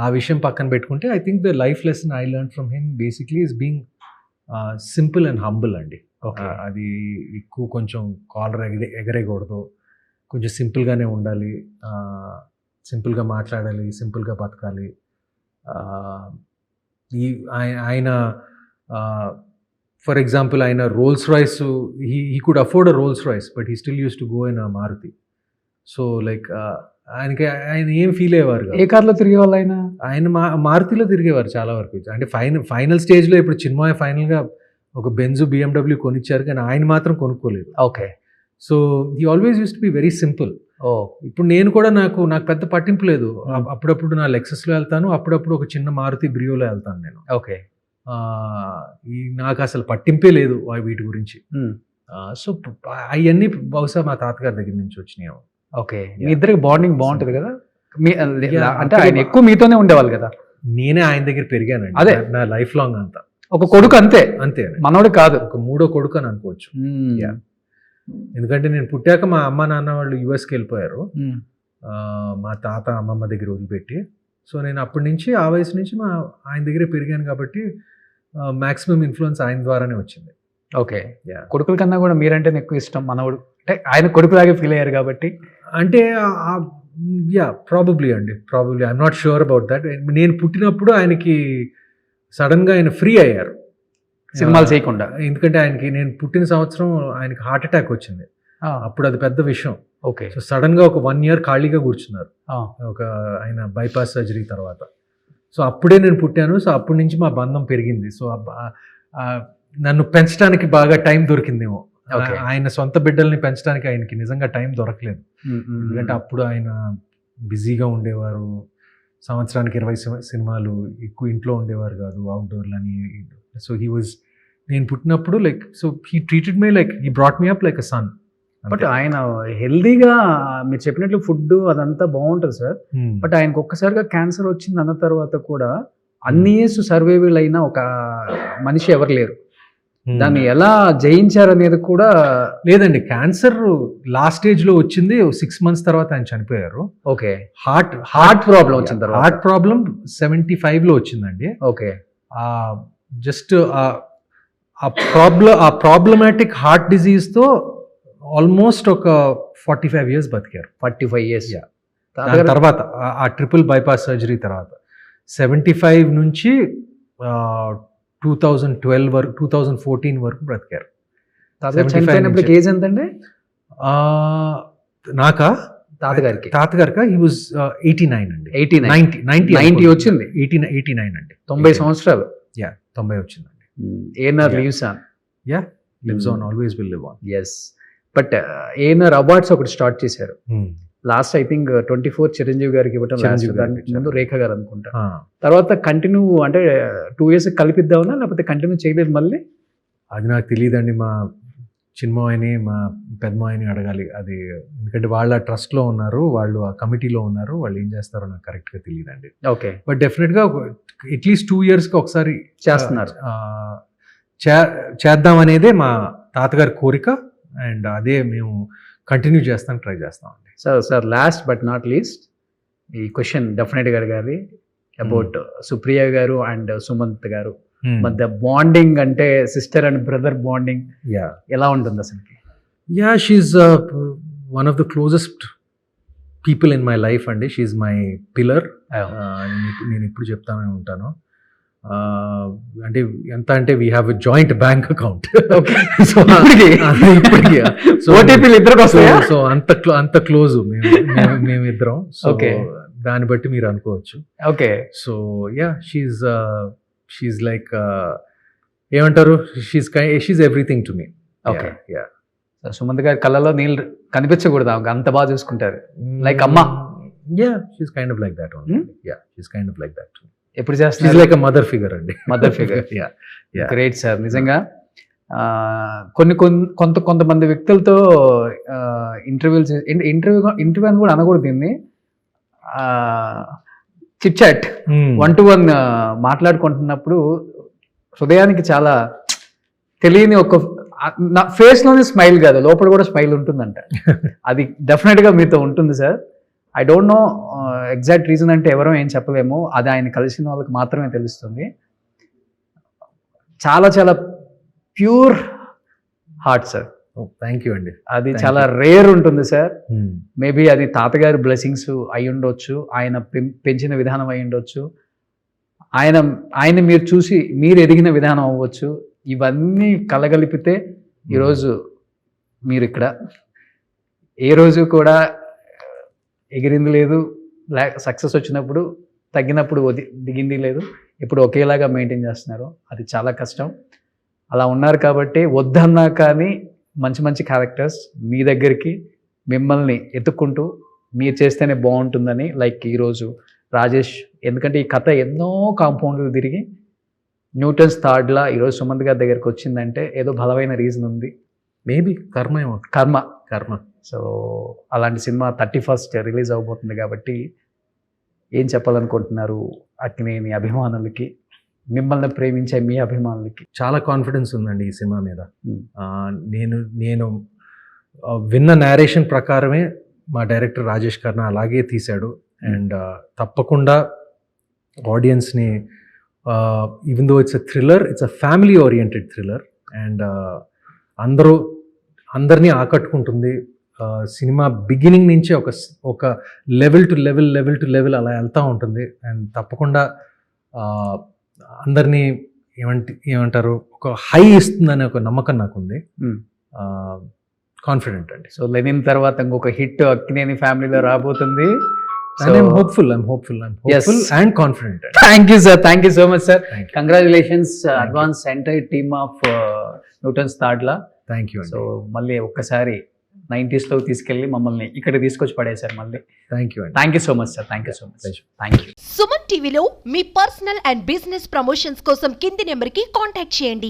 Speaker 3: ఆ విషయం పక్కన పెట్టుకుంటే I think the life lesson I learn from him basically is being simple and humble అండి. అది ఎక్కువ కొంచెం కాలర్ ఎగరేయకూడదు, కొంచెం సింపుల్గానే ఉండాలి, సింపుల్గా మాట్లాడాలి, సింపుల్గా బతకాలి. ఆయన ఫర్ ఎగ్జాంపుల్ ఆయన Rolls Royce, he could afford a Rolls Royce but he still used to go in a Maruti. So like ఆయన ఏం ఫీల్ అయ్యేవారు.
Speaker 2: ఏ కార్లో తిరిగేవాళ్ళు ఆయన?
Speaker 3: ఆయన మారుతిలో తిరిగేవారు చాలా వరకు. అంటే ఫైనల్ స్టేజ్లో ఇప్పుడు చిన్మయ ఫైనల్గా ఒక బెంజు BMW కొనిచ్చారు, కానీ ఆయన మాత్రం కొనుక్కోలేదు.
Speaker 2: Okay.
Speaker 3: So he always use to be very simple. ఇప్పుడు నేను కూడా నాకు పెద్ద పట్టింపు లేదు. అప్పుడప్పుడు నా లెక్సస్లో వెళ్తాను, అప్పుడప్పుడు ఒక చిన్న మారుతి బ్రియోలో వెళ్తాను నేను.
Speaker 2: ఓకే.
Speaker 3: నాకు అసలు పట్టింపే లేదు వీటి గురించి. సో అవన్నీ బహుశా మా తాతగారి దగ్గర నుంచి వచ్చినాయి.
Speaker 2: ఓకే. మీ ఇద్దరికి బాండింగ్ బాగుంటుంది కదా, అంటే ఆయన ఎక్కువ మీతోనే ఉండేవాళ్ళు కదా.
Speaker 3: నేనే ఆయన దగ్గర పెరిగానండి.
Speaker 2: అదే
Speaker 3: నా లైఫ్ లాంగ్ అంతా
Speaker 2: ఒక కొడుకు, అంతే
Speaker 3: అంతే,
Speaker 2: మనోడు కాదు,
Speaker 3: ఒక మూడో కొడుకు అని అనుకోవచ్చు. ఎందుకంటే నేను పుట్టాక మా అమ్మ నాన్న వాళ్ళు యుఎస్కి వెళ్ళిపోయారు, మా తాత అమ్మమ్మ దగ్గర వదిలిపెట్టి. సో నేను అప్పటి నుంచి ఆ వయసు నుంచి ఆయన దగ్గరే పెరిగాను కాబట్టి మ్యాక్సిమం ఇన్ఫ్లుయెన్స్ ఆయన ద్వారానే వచ్చింది.
Speaker 2: ఓకే. కొడుకుల కన్నా కూడా మీరంటే ఎక్కువ ఇష్టం మనవడు, అంటే ఆయన కొడుకులాగే ఫీల్ అయ్యారు కాబట్టి.
Speaker 3: అంటే probably I'm not sure about that. నేను పుట్టినప్పుడు ఆయనకి సడన్గా ఆయన ఫ్రీ అయ్యారు
Speaker 2: సినిమాలు చేయకుండా.
Speaker 3: ఎందుకంటే ఆయనకి నేను పుట్టిన సంవత్సరం ఆయనకి హార్ట్ అటాక్ వచ్చింది. అప్పుడు అది పెద్ద విషయం.
Speaker 2: ఓకే.
Speaker 3: సో సడన్గా ఒక 1 year ఖాళీగా కూర్చున్నారు, ఒక ఆయన బైపాస్ సర్జరీ తర్వాత. సో అప్పుడే నేను పుట్టాను. సో అప్పటి నుంచి మా బంధం పెరిగింది. సో నన్ను పెంచడానికి బాగా టైం దొరికిందేమో. ఆయన సొంత బిడ్డల్ని పెంచడానికి ఆయనకి నిజంగా టైం దొరకలేదు. ఎందుకంటే అప్పుడు ఆయన బిజీగా ఉండేవారు, సంవత్సరానికి 20 సినిమాలు, ఎక్కువ ఇంట్లో ఉండేవారు కాదు, అవుట్డోర్లని. సో నేను పుట్టినప్పుడు like, so he treated me like he brought me up like a son.
Speaker 2: But ఆయన హెల్దీగా మీరు చెప్పినట్లు ఫుడ్ అదంతా బాగుంటుంది సార్. బట్ ఆయనకు ఒక్కసారిగా క్యాన్సర్ వచ్చింది అన్న తర్వాత కూడా అన్ని ఇయర్స్ సర్వైవల్ అయిన ఒక మనిషి ఎవరు లేరు. దాన్ని ఎలా జయించారు అనేది కూడా
Speaker 3: లేదండి. క్యాన్సర్ లాస్ట్ స్టేజ్ లో వచ్చింది, 6 months తర్వాత ఆయన చనిపోయారు.
Speaker 2: ఓకే.
Speaker 3: హార్ట్ ప్రాబ్లం వచ్చిన తర్వాత, హార్ట్ ప్రాబ్లం 75 లో వచ్చిందండి.
Speaker 2: ఓకే.
Speaker 3: జస్ట్ ఆ ప్రాబ్లమాటిక్ హార్ట్ డిజీజ్ తో ఆల్మోస్ట్ ఒక 45 years బతికారు.
Speaker 2: 45 years.
Speaker 3: దాని తర్వాత ఆ ట్రిపుల్ బైపాస్ సర్జరీ తర్వాత 75 నుంచి 2012 వరకు, 2014 వరకు బ్రతికారు.
Speaker 2: ఏజ్ ఎంత అండి
Speaker 3: నాకా? తాతగారికి హీ వాజ్ 89 అండి. 90
Speaker 2: వచ్చింది.
Speaker 3: 89 అండి.
Speaker 2: 90 సంవత్సరాలు.
Speaker 3: 90 వచ్చిందండి.
Speaker 2: ANR lives on.
Speaker 3: Lives on, always will live on.
Speaker 2: Yes. But ANR awards ఒకటి స్టార్ట్ చేశారు లాస్ట్, ఐ థింక్ 24 చిరంజీవి గారికి ఇవ్వటం, ముందు రేఖ గారు అనుకుంటా. తర్వాత కంటిన్యూ అంటే 2 years కలిపిద్దామన్నా, లేకపోతే కంటిన్యూ చేయలేదు మళ్ళీ?
Speaker 3: అది నాకు తెలియదండి. మా చిన్మయని, మా పెద్దమాయని అడగాలి అది. ఎందుకంటే వాళ్ళ ట్రస్ట్లో ఉన్నారు, వాళ్ళు ఆ కమిటీలో ఉన్నారు, వాళ్ళు ఏం చేస్తారో నాకు కరెక్ట్గా తెలియదండి.
Speaker 2: ఓకే.
Speaker 3: బట్ డెఫినెట్గా అట్లీస్ట్ 2 yearsకి ఒకసారి
Speaker 2: చేస్తున్నారు,
Speaker 3: చేద్దాం అనేదే మా తాతగారి కోరిక. అండ్ అదే మేము కంటిన్యూ చేస్తాం, ట్రై చేస్తామండి.
Speaker 2: Sir last but not least, ఈ క్వశ్చన్ డెఫినెట్గా అడగాలి అబౌట్ సుప్రియ గారు అండ్ సుమంత్ గారు మధ్య బాండింగ్, అంటే సిస్టర్ అండ్ బ్రదర్ బాండింగ్ ఎలా ఉంటుంది అసలుకి?
Speaker 3: Yeah, she's one of the closest people in my life అండి. She's my pillar. నేను ఇప్పుడు చెప్తానే ఉంటాను. అంటే ఎంత అంటే we have a joint bank account. ఇప్పటికి
Speaker 2: ఓటీపీలు ఇద్దరికి వస్తాయా?
Speaker 3: సో అంత క్లోజ్ మేమిద్దరం. సో దాన్ని బట్టి మీరు అనుకోవచ్చు.
Speaker 2: Okay.
Speaker 3: So yeah, she like ఏమంటారు, she everything to me.
Speaker 2: Okay. Sumanth గారి కళ్ళలో నీళ్ళు కనిపించకూడదు, అంత బాగా చూసుకుంటారు. లైక్ అమ్మ.
Speaker 3: Yeah, she's kind of like that only. Yeah, she's kind of like that too.
Speaker 2: ఎప్పుడు
Speaker 3: She's
Speaker 2: చేస్తున్నారు?
Speaker 3: like a mother figure అండి.
Speaker 2: Mother figure.
Speaker 3: Yeah, yeah.
Speaker 2: Great sir. నిజంగా కొంతమంది వ్యక్తులతో ఇంటర్వ్యూ అని కూడా అనకూడదు దీన్ని, చిట్ చాట్, 1-to-1 మాట్లాడుకుంటున్నప్పుడు హృదయానికి చాలా తెలియని ఒక నా ఫేస్ లోనే స్మైల్ కాదు, లోపల కూడా స్మైల్ ఉంటుందంట. అది డెఫినెట్ గా మీతో ఉంటుంది sir. I don't know exact reason, అంటే ఎవరో ఏం చెప్పలేము, అది ఆయన కలిసిన వాళ్ళకి మాత్రమే తెలుస్తుంది. చాలా చాలా pure heart sir.
Speaker 3: Thank you అండి.
Speaker 2: అది చాలా రేర్ ఉంటుంది సార్. మేబీ అది తాతగారి బ్లెస్సింగ్స్ అయి ఉండొచ్చు, ఆయన పెంచిన విధానం అయి ఉండొచ్చు, ఆయన మీరు చూసి మీరు ఎదిగిన విధానం అవ్వచ్చు. ఇవన్నీ కలగలిపితే ఈరోజు మీరు ఇక్కడ. ఏ రోజు కూడా ఎగిరింది లేదు, సక్సెస్ వచ్చినప్పుడు తగ్గినప్పుడు దిగింది లేదు, ఇప్పుడు ఒకేలాగా మెయింటైన్ చేస్తున్నారు. అది చాలా కష్టం. అలా ఉన్నారు కాబట్టి వద్దన్నా కానీ మంచి మంచి క్యారెక్టర్స్ మీ దగ్గరికి మిమ్మల్ని ఎత్తుక్కుంటూ మీరు చేస్తేనే బాగుంటుందని, లైక్ ఈరోజు రాజేష్, ఎందుకంటే ఈ కథ ఎన్నో కాంపౌండ్లు తిరిగి న్యూటన్స్ థర్డ్లా ఈరోజు సుమంత్ గారి దగ్గరికి వచ్చిందంటే ఏదో బలమైన రీజన్ ఉంది.
Speaker 3: మేబీ కర్మ.
Speaker 2: సో అలాంటి సినిమా 31st రిలీజ్ అవబోతుంది కాబట్టి ఏం చెప్పాలనుకుంటున్నారు అక్కినేని అభిమానులకి, మిమ్మల్ని ప్రేమించే మీ అభిమానులకి?
Speaker 3: చాలా కాన్ఫిడెన్స్ ఉందండి ఈ సినిమా మీద. నేను విన్న నేరేషన్ ప్రకారమే మా డైరెక్టర్ రాజేష్ ఖన్నా అలాగే తీశాడు. అండ్ తప్పకుండా ఆడియన్స్ని, even though it's a thriller, it's a family oriented thriller, and అందరినీ ఆకట్టుకుంటుంది. సినిమా బిగినింగ్ నుంచి ఒక లెవెల్ టు లెవెల్ అలా వెళ్తూ ఉంటుంది. అండ్ తప్పకుండా అందరినీ ఏమంటారు, ఒక హై ఇస్తుందనే ఒక నమ్మకం నాకు ఉంది. కాన్ఫిడెంట్ అండి.
Speaker 2: సో లెనిన్ తర్వాత ఇంకొక హిట్ అక్కినేని ఫ్యామిలీలో రాబోతుంది.
Speaker 3: I'm hopeful and confident.
Speaker 2: Thank you sir, thank you so much sir. Congratulations, advance entire team of Newton's Thadla.
Speaker 3: Thank you.
Speaker 2: So మళ్ళీ ఒక్కసారి 90s లో తీసుకెళ్ళి మమ్మల్ని ఇక్కడ తీసుకొచ్చి పడేశారు మళ్ళీ.
Speaker 3: Thank you
Speaker 2: so much sir. Thank you so much. Thank you.
Speaker 1: Suman టీవీలో మీ పర్సనల్ అండ్ బిజినెస్ ప్రమోషన్స్ కోసం కింది నెంబర్కి కాంటాక్ట్ చేయండి.